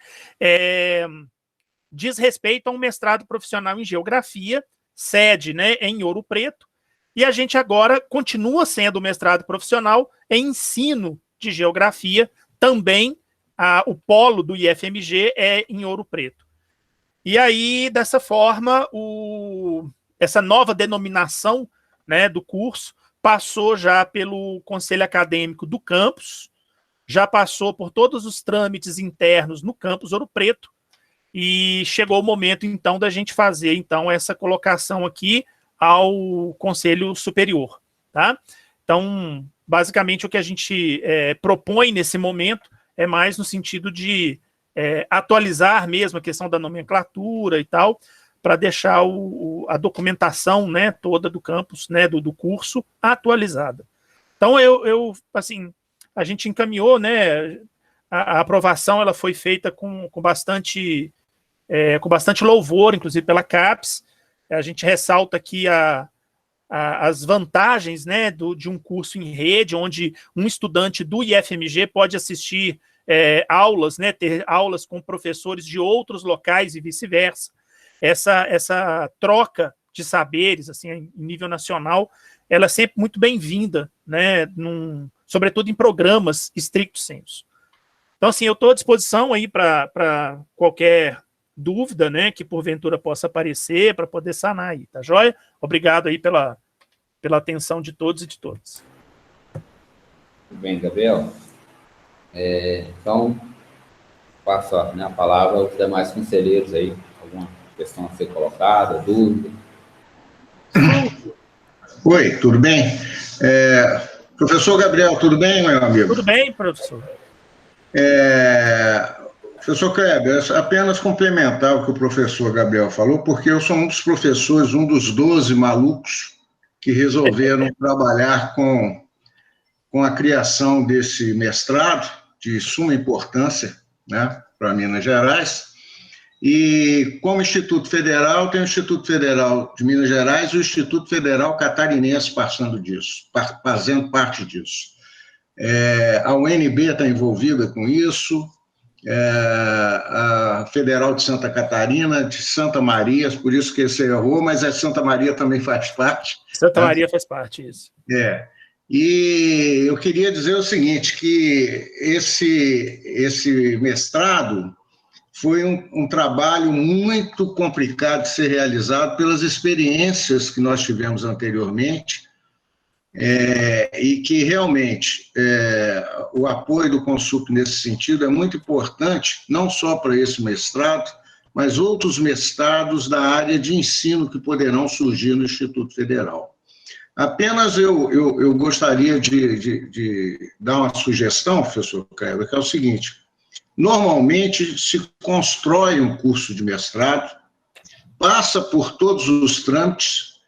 diz respeito a um mestrado profissional em geografia, sede, né, em Ouro Preto, e a gente agora continua sendo mestrado profissional em ensino de geografia, também o polo do IFMG é em Ouro Preto. E aí, dessa forma, essa nova denominação, né, do curso passou já pelo Conselho Acadêmico do campus, já passou por todos os trâmites internos no campus Ouro Preto, e chegou o momento, então, da gente fazer, então, essa colocação aqui ao Conselho Superior, tá? Então, basicamente, o que a gente propõe nesse momento é mais no sentido de atualizar mesmo a questão da nomenclatura e tal, para deixar a documentação, né, toda do campus, né, do curso atualizada. Então, assim, a gente encaminhou, né, a aprovação ela foi feita com bastante louvor, inclusive pela CAPES. A gente ressalta aqui as vantagens, né, de um curso em rede, onde um estudante do IFMG pode assistir aulas, né, ter aulas com professores de outros locais e vice-versa. Essa troca de saberes, assim, em nível nacional, ela é sempre muito bem-vinda, né, sobretudo em programas stricto sensu. Então, assim, eu estou à disposição aí para qualquer dúvida, né, que porventura possa aparecer, para poder sanar aí, tá joia? Obrigado aí pela atenção de todos e de todas. Muito bem, Gabriel. Então, passo a palavra aos demais conselheiros aí, alguma questão a ser colocada, dúvida? Oi, tudo bem? Professor Gabriel, tudo bem, meu amigo? Tudo bem, professor. Professor Kleber, apenas complementar o que o professor Gabriel falou, porque eu sou um dos professores, um dos 12 malucos que resolveram trabalhar com a criação desse mestrado de suma importância, né, para Minas Gerais. E, como Instituto Federal, tem o Instituto Federal de Minas Gerais e o Instituto Federal Catarinense fazendo parte disso. A UNB está envolvida com isso, a Federal de Santa Catarina, de Santa Maria, por isso que você errou, mas a Santa Maria também faz parte. Santa Maria faz parte, isso. E eu queria dizer o seguinte, que esse mestrado foi um trabalho muito complicado de ser realizado pelas experiências que nós tivemos anteriormente, e que realmente o apoio do Consup nesse sentido é muito importante, não só para esse mestrado, mas outros mestrados da área de ensino que poderão surgir no Instituto Federal. Apenas eu gostaria de dar uma sugestão, professor Kleber, que é o seguinte: normalmente se constrói um curso de mestrado, passa por todos os trâmites,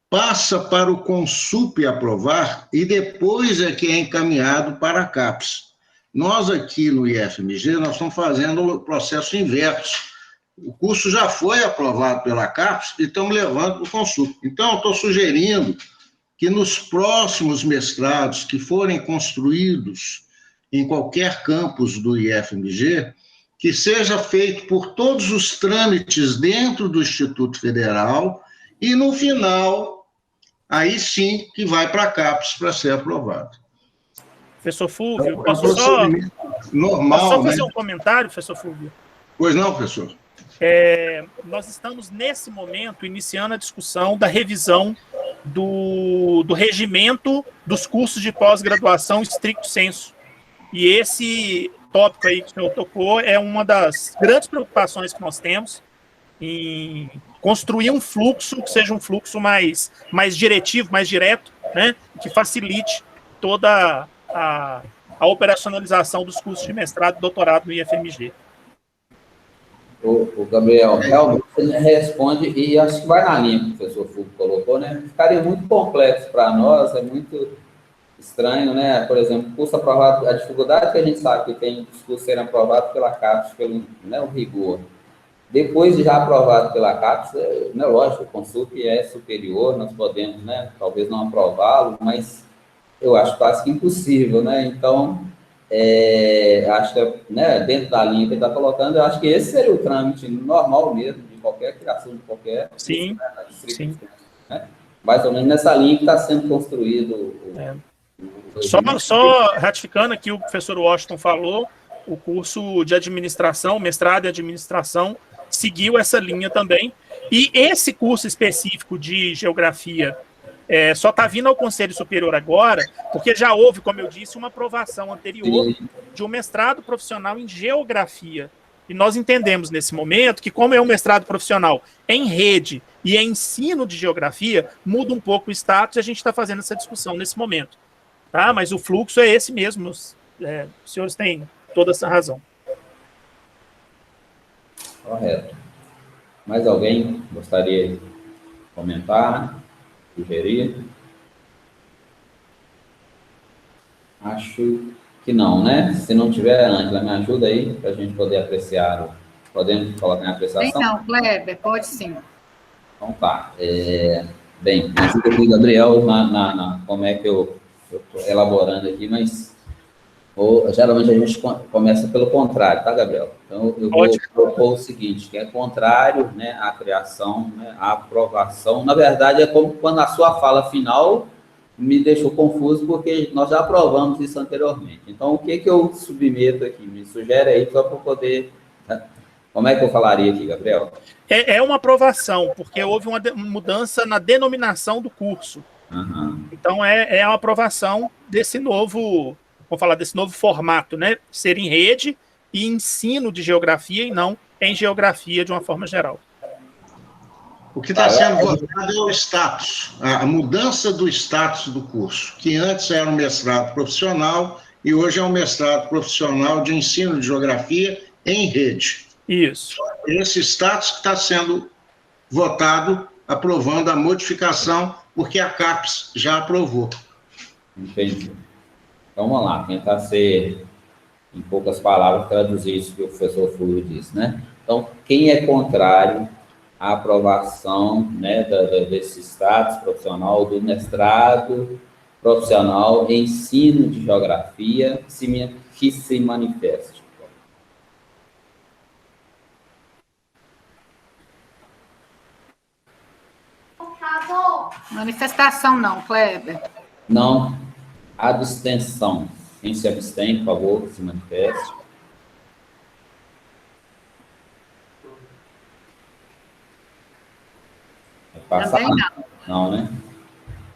passa para o Consup aprovar e depois é que é encaminhado para a CAPES. Nós aqui no IFMG, nós estamos fazendo o processo inverso. O curso já foi aprovado pela CAPES e estamos levando para o Consup. Então, eu estou sugerindo que nos próximos mestrados que forem construídos em qualquer campus do IFMG, que seja feito por todos os trâmites dentro do Instituto Federal e, no final, aí sim que vai para a CAPES para ser aprovado. Professor Fúvio, posso só fazer um comentário, professor Fúvio? Pois não, professor. Nós estamos, nesse momento, iniciando a discussão da revisão do regimento dos cursos de pós-graduação stricto sensu. E esse tópico aí que o senhor tocou é uma das grandes preocupações que nós temos em construir um fluxo que seja um fluxo mais diretivo, mais direto, né, que facilite toda a operacionalização dos cursos de mestrado e doutorado no IFMG. O Gabriel, realmente ele responde, e acho que vai na linha que o professor Fulvio colocou, né? Ficaria muito complexo para nós, é muito estranho, né? Por exemplo, curso aprovado, a dificuldade que a gente sabe que tem os cursos serem aprovados pela CAPES, pelo, né, o rigor. Depois de já aprovado pela CAPES, né, lógico, o Consup é superior, nós podemos, né, talvez não aprová-lo, mas eu acho quase que impossível, né? Então, acho que, né, dentro da linha que ele está colocando, eu acho que esse seria o trâmite normal mesmo, de qualquer criação, de qualquer... Sim, sim. Né? Mais ou menos nessa linha que está sendo construído. Só ratificando aqui o professor Washington falou, o curso de administração, mestrado em administração, seguiu essa linha também. E esse curso específico de geografia só está vindo ao Conselho Superior agora, porque já houve, como eu disse, uma aprovação anterior de um mestrado profissional em geografia. E nós entendemos nesse momento que, como é um mestrado profissional em rede e em ensino de geografia, muda um pouco o status e a gente está fazendo essa discussão nesse momento. Tá? Mas o fluxo é esse mesmo. Os senhores têm toda essa razão. Correto. Mais alguém gostaria de comentar, sugerir? Acho que não, né? Se não tiver, Ângela, me ajuda aí para a gente poder apreciar. Podemos colocar em apreciação? Não, Kleber, pode sim. Então tá. Bem, me ajuda aqui, Gabriel, como é que eu estou elaborando aqui, mas geralmente a gente começa pelo contrário, tá, Gabriel? Então eu vou propor o seguinte, que é contrário, né, à criação, né, à aprovação. Na verdade, é como quando a sua fala final me deixou confuso, porque nós já aprovamos isso anteriormente. Então, o que eu submeto aqui? Me sugere aí só para poder... Como é que eu falaria aqui, Gabriel? É uma aprovação, porque houve uma mudança na denominação do curso. Uhum. Então, é uma aprovação desse novo, vamos falar, desse novo formato, né? Ser em rede e ensino de geografia e não em geografia de uma forma geral. O que está sendo votado é o status, a mudança do status do curso, que antes era um mestrado profissional e hoje é um mestrado profissional de ensino de geografia em rede. Isso. Esse status que está sendo votado, aprovando a modificação, porque a CAPES já aprovou. Entendi. Então, vamos lá, tentar ser, em poucas palavras, traduzir isso que o professor Fulvio disse, né? Então, quem é contrário à aprovação, né, desse status profissional, do mestrado profissional em ensino de geografia, que se manifeste? Manifestação não, Kleber. Não. Abstenção. Quem se abstém, por favor, se manifeste. Também não. Não, né?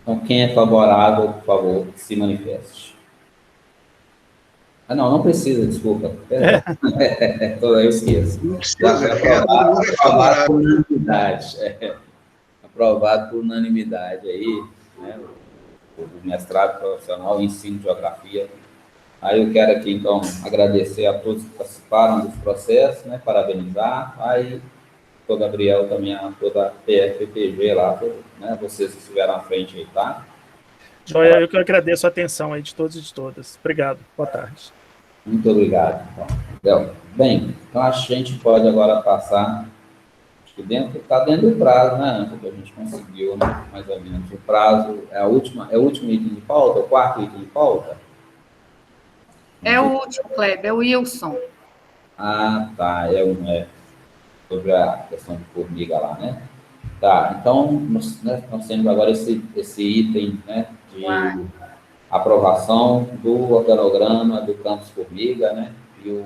Então, quem é favorável, por favor, se manifeste. Não precisa, desculpa. Eu esqueço. Aprovado por unanimidade. Aprovado por unanimidade aí, né? O mestrado profissional em ensino de geografia. Aí eu quero aqui, então, agradecer a todos que participaram desse processo, né? Parabenizar. Aí, o Gabriel também, toda a PFPG lá, né? Vocês que estiveram à frente aí, tá? Joia, eu que agradeço a atenção aí de todos e de todas. Obrigado. Boa tarde. Muito obrigado. Então, bem, então a gente pode agora passar, acho que está dentro do prazo, né, que a gente conseguiu, né, mais ou menos. O prazo é o último item de pauta, o quarto item de pauta? É o último, Kleber, é o Wilson. Ah, tá, sobre a questão de formiga lá, né? Tá, então, nós temos agora esse item, né, de aprovação do organograma do campus Formiga, né? E o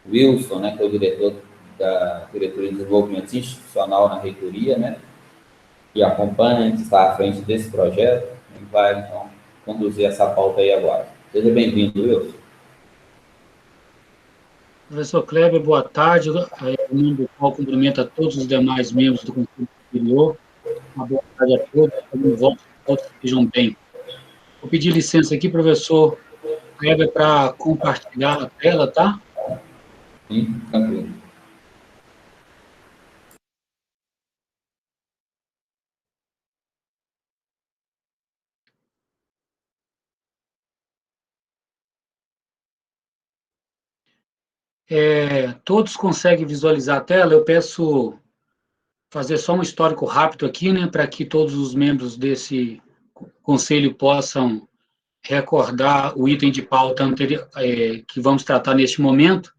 Wilson, né, que é o diretor da Diretoria de Desenvolvimento Institucional na Reitoria, né? Que acompanha, que está à frente desse projeto, e vai, então, conduzir essa pauta aí agora. Seja bem-vindo, Wilson. Professor Kleber, boa tarde. Em nome do qual cumprimento a todos os demais membros do Conselho Superior. Uma boa tarde a todos. Todos sejam bem. Vou pedir licença aqui, professor Kleber, para compartilhar a tela, tá? Sim, tranquilo. Todos conseguem visualizar a tela? Eu peço fazer só um histórico rápido aqui, né, para que todos os membros desse conselho possam recordar o item de pauta anterior, que vamos tratar neste momento,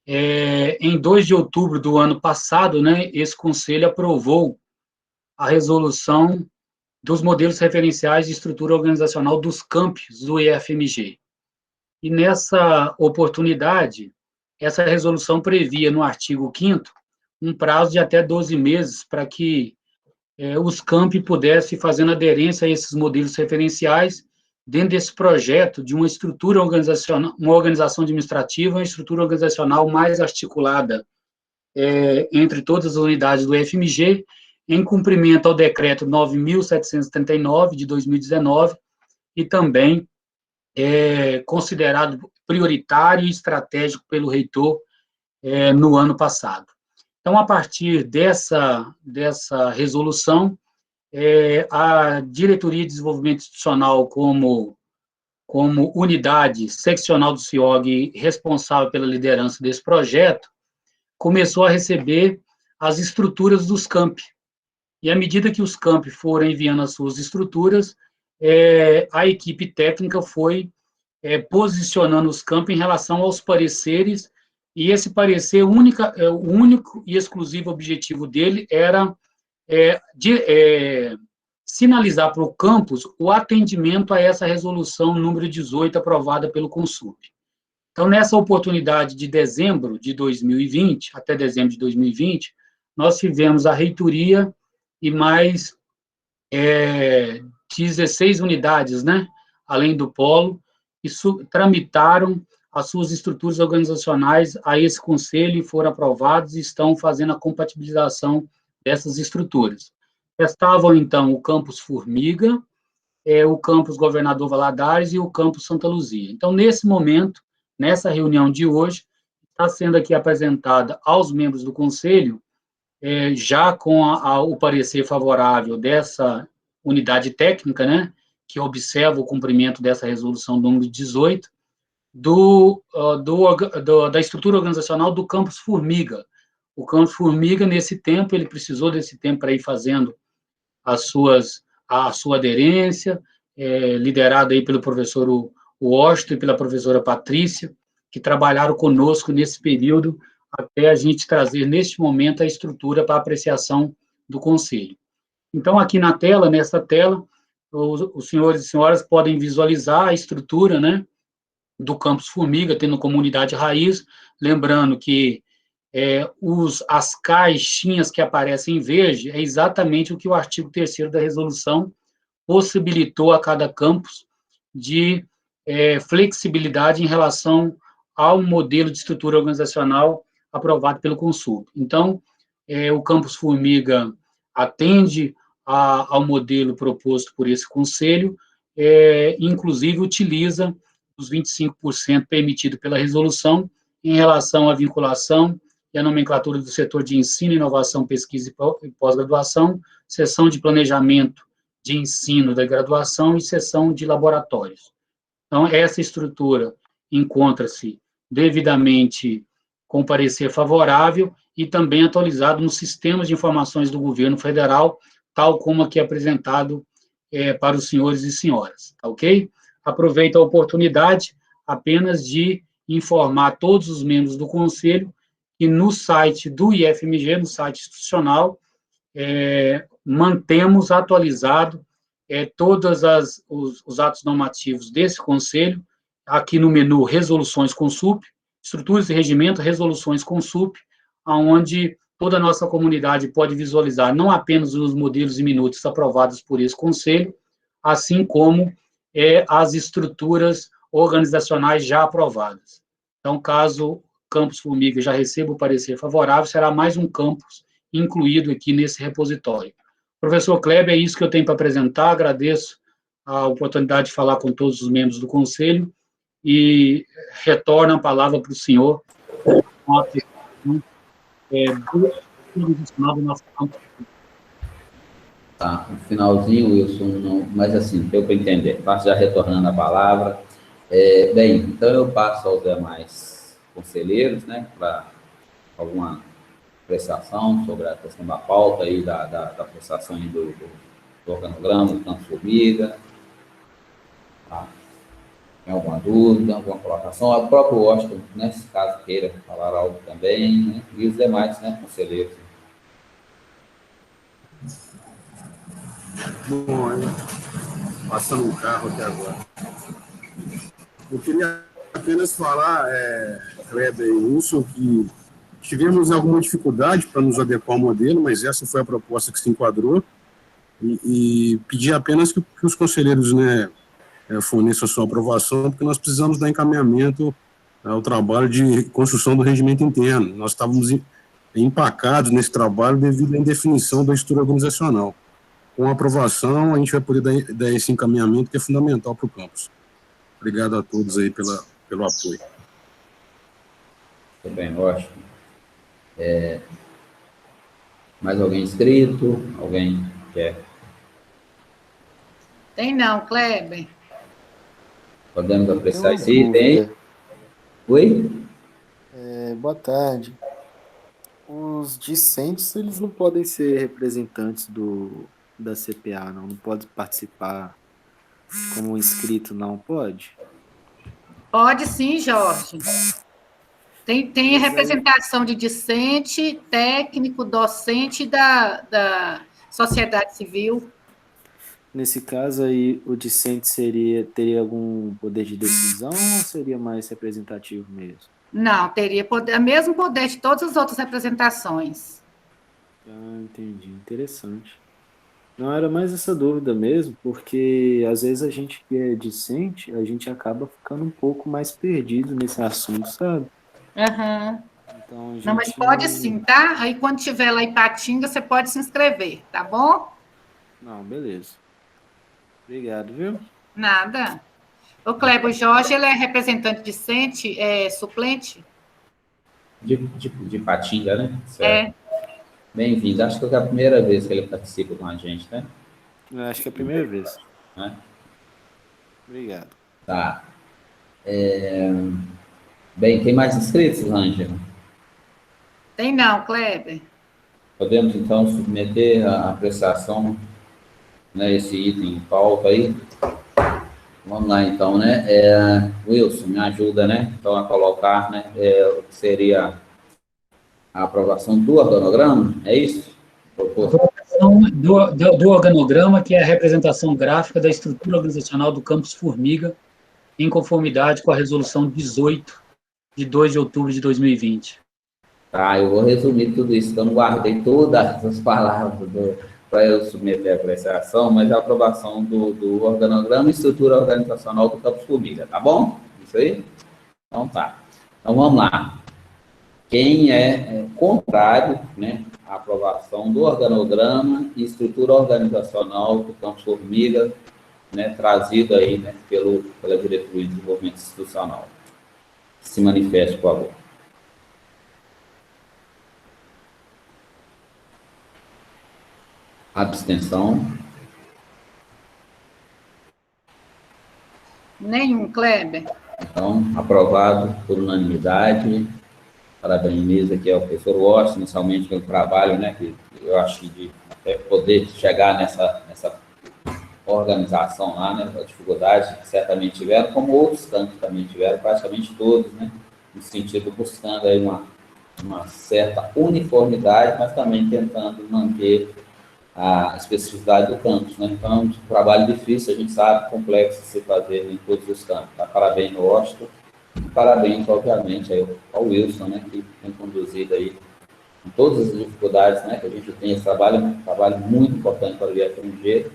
em 2 de outubro do ano passado, né, esse Conselho aprovou a resolução dos modelos referenciais de estrutura organizacional dos campos do IFMG. E nessa oportunidade, essa resolução previa, no artigo 5º, um prazo de até 12 meses para que os campi pudessem ir fazendo aderência a esses modelos referenciais dentro desse projeto de uma estrutura organizacional, uma organização administrativa, uma estrutura organizacional mais articulada entre todas as unidades do IFMG, em cumprimento ao decreto 9.739 de 2019, e também considerado prioritário e estratégico pelo reitor no ano passado. Então, a partir dessa resolução, a Diretoria de Desenvolvimento Institucional, como unidade seccional do CIOG responsável pela liderança desse projeto, começou a receber as estruturas dos campi. E à medida que os campi foram enviando as suas estruturas, a equipe técnica foi posicionando os campi em relação aos pareceres, e esse parecer, o único e exclusivo objetivo dele era sinalizar para o campus o atendimento a essa resolução número 18, aprovada pelo Consup. Então, nessa oportunidade de dezembro de 2020, até dezembro de 2020, nós tivemos a reitoria e mais 16 unidades, né, além do polo, que tramitaram as suas estruturas organizacionais a esse conselho e foram aprovados e estão fazendo a compatibilização dessas estruturas. Estavam, então, o campus Formiga, o campus Governador Valadares e o campus Santa Luzia. Então, nesse momento, nessa reunião de hoje, está sendo aqui apresentada aos membros do conselho, já com o parecer favorável dessa unidade técnica, né, que observa o cumprimento dessa resolução número 18, da estrutura organizacional do campus Formiga. O campus Formiga, nesse tempo, ele precisou desse tempo para ir fazendo a sua aderência, liderada aí pelo professor Washington e pela professora Patrícia, que trabalharam conosco nesse período, até a gente trazer, neste momento, a estrutura para apreciação do Conselho. Então, aqui na tela, nessa tela, os senhores e senhoras podem visualizar a estrutura, né, do campus Formiga, tendo comunidade raiz, lembrando que as caixinhas que aparecem em verde é exatamente o que o artigo 3º da resolução possibilitou a cada campus de flexibilidade em relação ao modelo de estrutura organizacional aprovado pelo Consup. Então, o campus Formiga atende ao modelo proposto por esse conselho, inclusive utiliza os 25% permitido pela resolução em relação à vinculação e à nomenclatura do setor de ensino, inovação, pesquisa e pós-graduação, seção de planejamento de ensino da graduação e seção de laboratórios. Então, essa estrutura encontra-se devidamente com parecer favorável e também atualizado nos sistemas de informações do governo federal, tal como aqui apresentado para os senhores e senhoras, tá ok? Aproveito a oportunidade apenas de informar todos os membros do Conselho que no site do IFMG, no site institucional, mantemos atualizado todos os atos normativos desse Conselho, aqui no menu Resoluções Consup, Estruturas de Regimento, Resoluções Consup, onde toda a nossa comunidade pode visualizar não apenas os modelos e minutos aprovados por esse Conselho, assim como as estruturas organizacionais já aprovadas. Então, caso o campus Formiga já receba o parecer favorável, será mais um campus incluído aqui nesse repositório. Professor Kleber, é isso que eu tenho para apresentar, agradeço a oportunidade de falar com todos os membros do Conselho e retorno a palavra para o senhor com a questão do nosso campus. Tá, no finalzinho, Wilson, não, mas assim, deu para entender, passo já retornando a palavra. Bem, então eu passo aos demais conselheiros, né, para alguma apreciação sobre a questão da pauta aí, da apreciação aí do organograma, do campo Formiga. Tá. Tem alguma dúvida, alguma colocação? O próprio Washington, né, se caso queira falar algo também, né? E os demais, né, conselheiros. Bom, passando um carro até agora. Eu queria apenas falar, Kleber e Wilson, que tivemos alguma dificuldade para nos adequar ao modelo, mas essa foi a proposta que se enquadrou, e pedir apenas que os conselheiros, né, forneçam a sua aprovação, porque nós precisamos dar encaminhamento ao trabalho de construção do regimento interno. Nós estávamos empacados nesse trabalho devido à indefinição da estrutura organizacional. Com a aprovação, a gente vai poder dar esse encaminhamento que é fundamental para o campus. Obrigado a todos aí pelo apoio. Muito bem, ótimo. Mais alguém inscrito? Alguém quer? Tem não, Kleber. Podemos apreciar esse item? Oi? Boa tarde. Os discentes, eles não podem ser representantes da CPA, não pode participar como inscrito, não pode? Pode sim, Jorge. Tem a representação de discente, técnico, docente da sociedade civil. Nesse caso aí, o discente teria algum poder de decisão ou seria mais representativo mesmo? Não, teria o mesmo poder de todas as outras representações. Ah, entendi. Interessante. Não, era mais essa dúvida mesmo, porque às vezes a gente que é discente, a gente acaba ficando um pouco mais perdido nesse assunto, sabe? Uhum. Então, Não, mas pode sim, tá? Aí quando tiver lá em Patinga, você pode se inscrever, tá bom? Não, beleza. Obrigado, viu? Nada. O Kleber, o Jorge, ele é representante discente, suplente? De Patinga, né? Certo. Bem-vindo. Acho que é a primeira vez que ele participa com a gente, né? Eu acho que é a primeira vez. Né? Obrigado. Tá. Bem, tem mais inscritos, Ângela? Tem não, Kleber. Podemos, então, submeter a apreciação, né, esse item em pauta aí? Vamos lá, então, né? Wilson, me ajuda, né? Então, a colocar, né? O que seria a aprovação do organograma, é isso? Aprovação do organograma, que é a representação gráfica da estrutura organizacional do Campus Formiga, em conformidade com a resolução 18, de 2 de outubro de 2020. Tá, eu vou resumir tudo isso, que eu não guardei todas as palavras para eu submeter a apreciação, mas a aprovação do organograma e estrutura organizacional do Campus Formiga, tá bom? Isso aí? Então tá. Então vamos lá. Quem é contrário, né, à aprovação do organograma e estrutura organizacional do Campus Formiga, né, trazido aí, né, pela Diretoria de Desenvolvimento Institucional? Se manifeste, por favor. Abstenção. Nenhum, Kleber. Então, aprovado por unanimidade. Parabenizo aqui ao professor Washington, inicialmente pelo trabalho, né, que eu acho que de até poder chegar nessa organização lá, né, a dificuldade que certamente tiveram, como outros campos também tiveram, praticamente todos, né, no sentido buscando aí uma certa uniformidade, mas também tentando manter a especificidade do campus, né? Então, é um trabalho difícil, a gente sabe, complexo de se fazer em todos os campos. Tá? Parabéns ao Washington, e parabéns, obviamente, aí ao Wilson, né, que tem conduzido aí com todas as dificuldades, né, que a gente tem esse trabalho, um trabalho muito importante para o IFMG,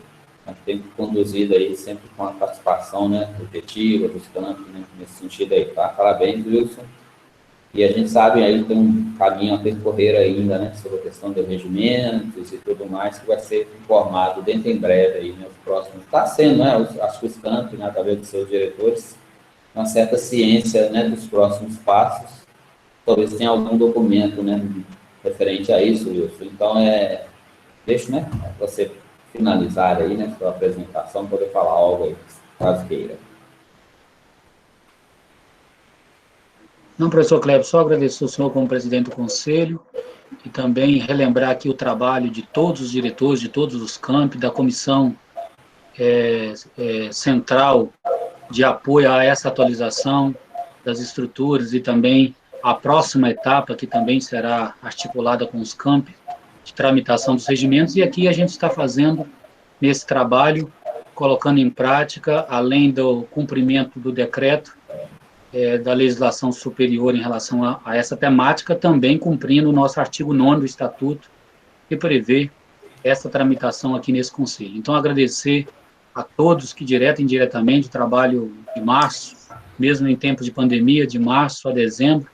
mas tem conduzido aí sempre com a participação, né, efetiva dos campos, né, nesse sentido aí, tá? Parabéns, Wilson. E a gente sabe aí tem um caminho a percorrer ainda, né, sobre a questão dos regimentos e tudo mais, que vai ser informado dentro em breve aí, né, os próximos. Está sendo, né, acho que os campos, né, através dos seus diretores, uma certa ciência, né, dos próximos passos. Talvez tenha algum documento, né, referente a isso, Wilson. Então, deixa, né, você finalizar aí, né, sua apresentação, poder falar algo aí, caso queira. Não, professor Kleber, só agradecer ao senhor como presidente do conselho e também relembrar aqui o trabalho de todos os diretores, de todos os campos, da comissão central de apoio a essa atualização das estruturas e também a próxima etapa, que também será articulada com os campi de tramitação dos regimentos, e aqui a gente está fazendo nesse trabalho, colocando em prática, além do cumprimento do decreto da legislação superior em relação a essa temática, também cumprindo o nosso artigo 9º do Estatuto, que prevê essa tramitação aqui nesse Conselho. Então, agradecer a todos que, direto e indiretamente, trabalham de março, mesmo em tempos de pandemia, de março a dezembro,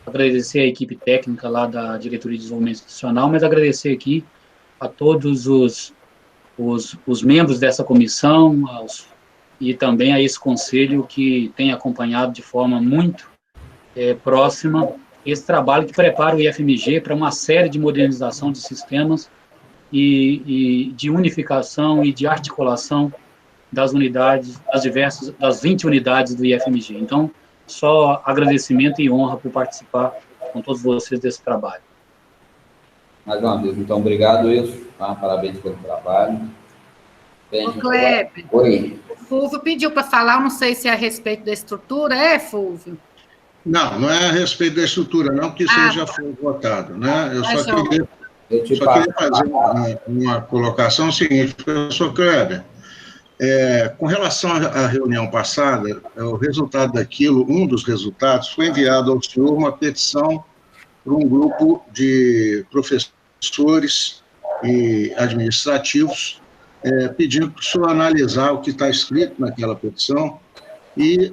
agradecer a equipe técnica lá da Diretoria de Desenvolvimento Institucional, mas agradecer aqui a todos os membros dessa comissão, e também a esse conselho que tem acompanhado de forma muito próxima esse trabalho que prepara o IFMG para uma série de modernização de sistemas e de unificação e de articulação das unidades, das 20 unidades do IFMG. Então, só agradecimento e honra por participar com todos vocês desse trabalho. Mais uma vez, então, obrigado, Wilson. Tá? Parabéns pelo trabalho. Ô, Kleber. Oi. O Fúvio pediu para falar, eu não sei se é a respeito da estrutura, Fúvio? Não, não é a respeito da estrutura, não, porque isso já foi votado, né? Eu só queria fazer uma colocação seguinte, professor Kleber. Com relação à reunião passada, o resultado daquilo, um dos resultados, foi enviado ao senhor uma petição por um grupo de professores e administrativos, pedindo para o senhor analisar o que está escrito naquela petição e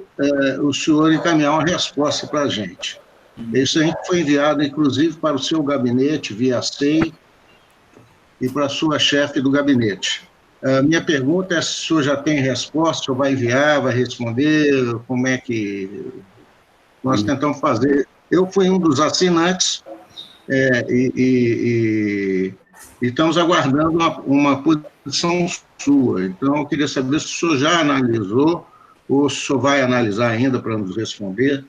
o senhor encaminhar uma resposta para a gente. Isso aí foi enviado, inclusive, para o seu gabinete, via SEI, e para a sua chefe do gabinete. Minha pergunta é se o senhor já tem resposta, o senhor vai enviar, vai responder, como é que nós tentamos fazer. Eu fui um dos assinantes e estamos aguardando uma posição sua. Então, eu queria saber se o senhor já analisou ou se o senhor vai analisar ainda para nos responder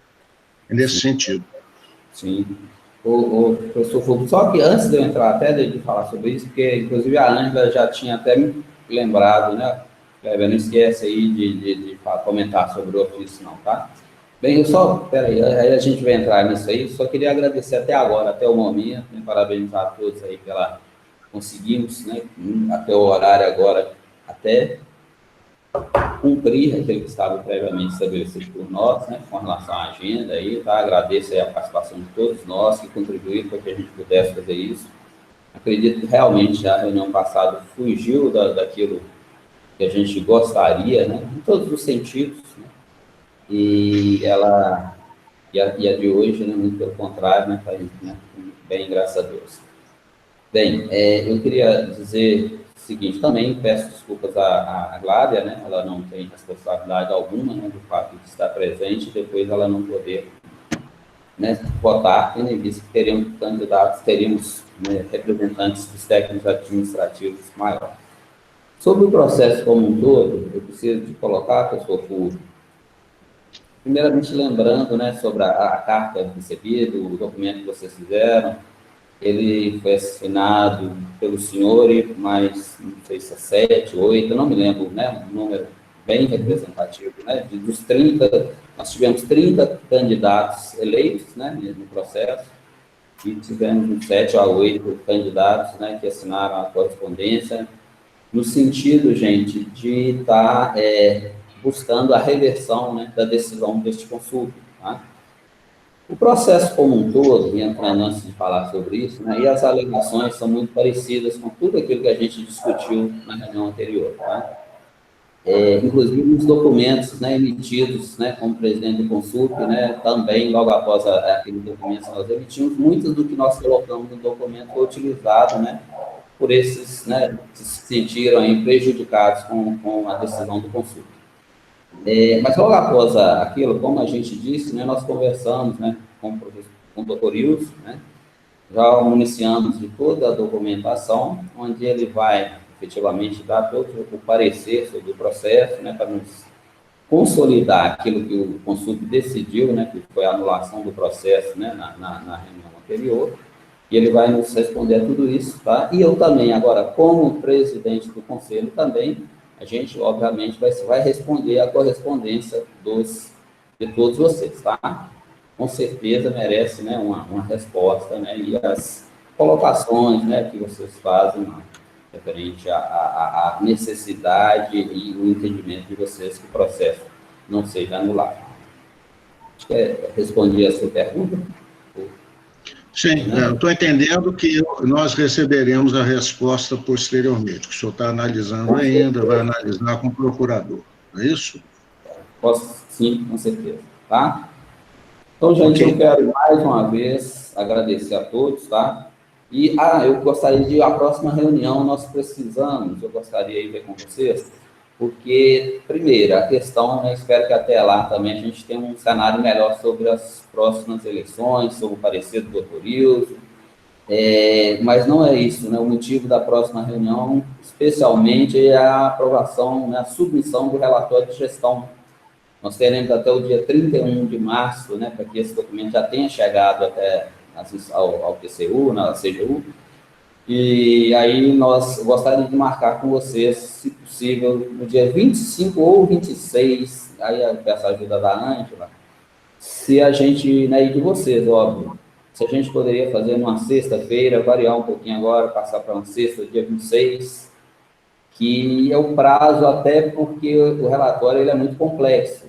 nesse sentido. Sim. Professor Fulvio, só que antes de eu entrar até de falar sobre isso, porque inclusive a Ângela já tinha até me lembrado, né? Não esquece aí de comentar sobre o ofício, não, tá? Bem, peraí, aí a gente vai entrar nisso aí, só queria agradecer até agora, até o momento, né, parabenizar a todos aí conseguimos, né, até o horário agora, até cumprir aquilo que estava previamente estabelecido por nós, né, com relação à agenda aí, tá? Agradeço aí a participação de todos nós que contribuíram para que a gente pudesse fazer isso. Acredito que realmente a reunião passada fugiu daquilo que a gente gostaria, né, em todos os sentidos, né, e a de hoje, né, muito pelo contrário, né, tá aí, né, bem, graças a Deus. Bem, eu queria dizer o seguinte, também peço desculpas à Glória, né, ela não tem responsabilidade alguma, né, do fato de estar presente e depois ela não poder, né, votar, tendo em vista que teríamos né, representantes dos técnicos administrativos maiores. Sobre o processo como um todo, eu preciso de colocar, professor Fulvio, primeiramente lembrando, né, sobre a carta recebida, o documento que vocês fizeram, ele foi assinado pelo senhor e mais, não sei se é 7, 8, eu não me lembro, né, um número bem representativo, né, dos 30, nós tivemos 30 candidatos eleitos, né, no processo, e tivemos 7 a 8 candidatos, né, que assinaram a correspondência, no sentido, gente, de estar buscando a reversão, né, da decisão deste consulta, tá? O processo como um todo, e entrando antes de falar sobre isso, né, e as alegações são muito parecidas com tudo aquilo que a gente discutiu na reunião anterior, tá? Inclusive os documentos, né, emitidos, né, como presidente do Consulp, né, também logo após aquele documento que nós emitimos, muito do que nós colocamos no documento foi utilizado, né, por esses, né, que se sentiram aí prejudicados com a decisão do Consulp. Mas logo após aquilo, como a gente disse, né, nós conversamos, né, com o doutor Wilson, né, já municiamos de toda a documentação, onde ele vai efetivamente dar todo o parecer sobre o processo, né, para nos consolidar aquilo que o Consulp decidiu, né, que foi a anulação do processo, né, na reunião anterior, e ele vai nos responder a tudo isso, tá? E eu também, agora, como presidente do Conselho, também a gente, obviamente, vai responder a correspondência de todos vocês, tá? Com certeza merece, né, uma resposta, né, e as colocações, né, que vocês fazem referente à necessidade e o entendimento de vocês que o processo não seja anulado. Acho que respondi a sua pergunta. Sim, eu estou entendendo que nós receberemos a resposta posteriormente, que o senhor está analisando ainda, vai analisar com o procurador, não é isso? Posso, sim, com certeza, tá? Então, gente, eu quero mais uma vez agradecer a todos, tá? E, eu gostaria de, a próxima reunião nós precisamos, eu gostaria de ver com vocês, porque, primeiro, a questão, eu espero que até lá também a gente tenha um cenário melhor sobre as próximas eleições, sobre o parecer do doutor Ilso, mas não é isso, né? O motivo da próxima reunião, especialmente, é a aprovação, né, a submissão do relatório de gestão. Nós teremos até o dia 31 de março, né, para que esse documento já tenha chegado até ao PCU, na CGU, e aí nós gostaríamos de marcar com vocês, se possível, no dia 25 ou 26, aí eu peço a ajuda da Ângela, se a gente, né, e de vocês, óbvio, se a gente poderia fazer numa sexta-feira, variar um pouquinho agora, passar para uma sexta, dia 26, que é o prazo até porque o relatório ele é muito complexo.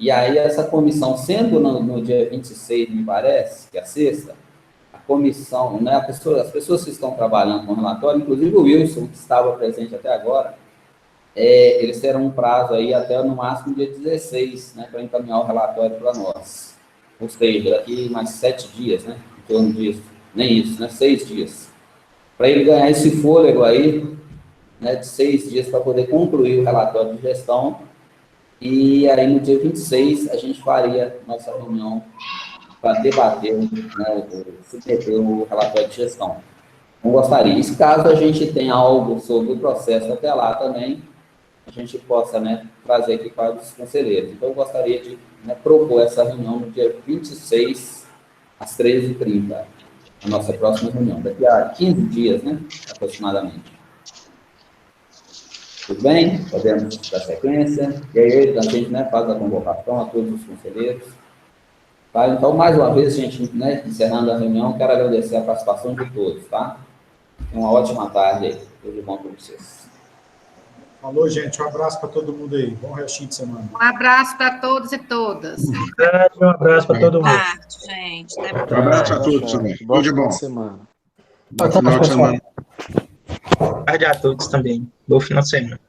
E aí essa comissão, sendo no dia 26, me parece, que é a sexta, a comissão, né, as pessoas que estão trabalhando com o relatório, inclusive o Wilson, que estava presente até agora, eles terão um prazo aí até no máximo dia 16, né, para encaminhar o relatório para nós. Ou seja, daqui mais 7 dias, né, em torno disso, nem isso, né, 6 dias. Para ele ganhar esse fôlego aí, né, de 6 dias para poder concluir o relatório de gestão, e aí no dia 26 a gente faria nossa reunião para debater, né, submeter o relatório de gestão. Não gostaria. E caso a gente tenha algo sobre o processo até lá também, a gente possa, né, trazer aqui para os conselheiros. Então, eu gostaria de, né, propor essa reunião no dia 26, às 13h30, a nossa próxima reunião, daqui a 15 dias, né, aproximadamente. Tudo bem? Podemos dar sequência. E aí, a gente, né, faz a convocação a todos os conselheiros. Tá? Então, mais uma vez, gente, né, encerrando a reunião, quero agradecer a participação de todos, tá? Uma ótima tarde aí. Tudo de bom para vocês. Falou, gente. Um abraço para todo mundo aí. Bom restinho de semana. Um abraço para todos e todas. Um abraço para todo mundo. Gente. Um abraço a todos também. Tudo de bom. Semana. Bom final de semana. Boa tarde a todos também. Bom final de semana.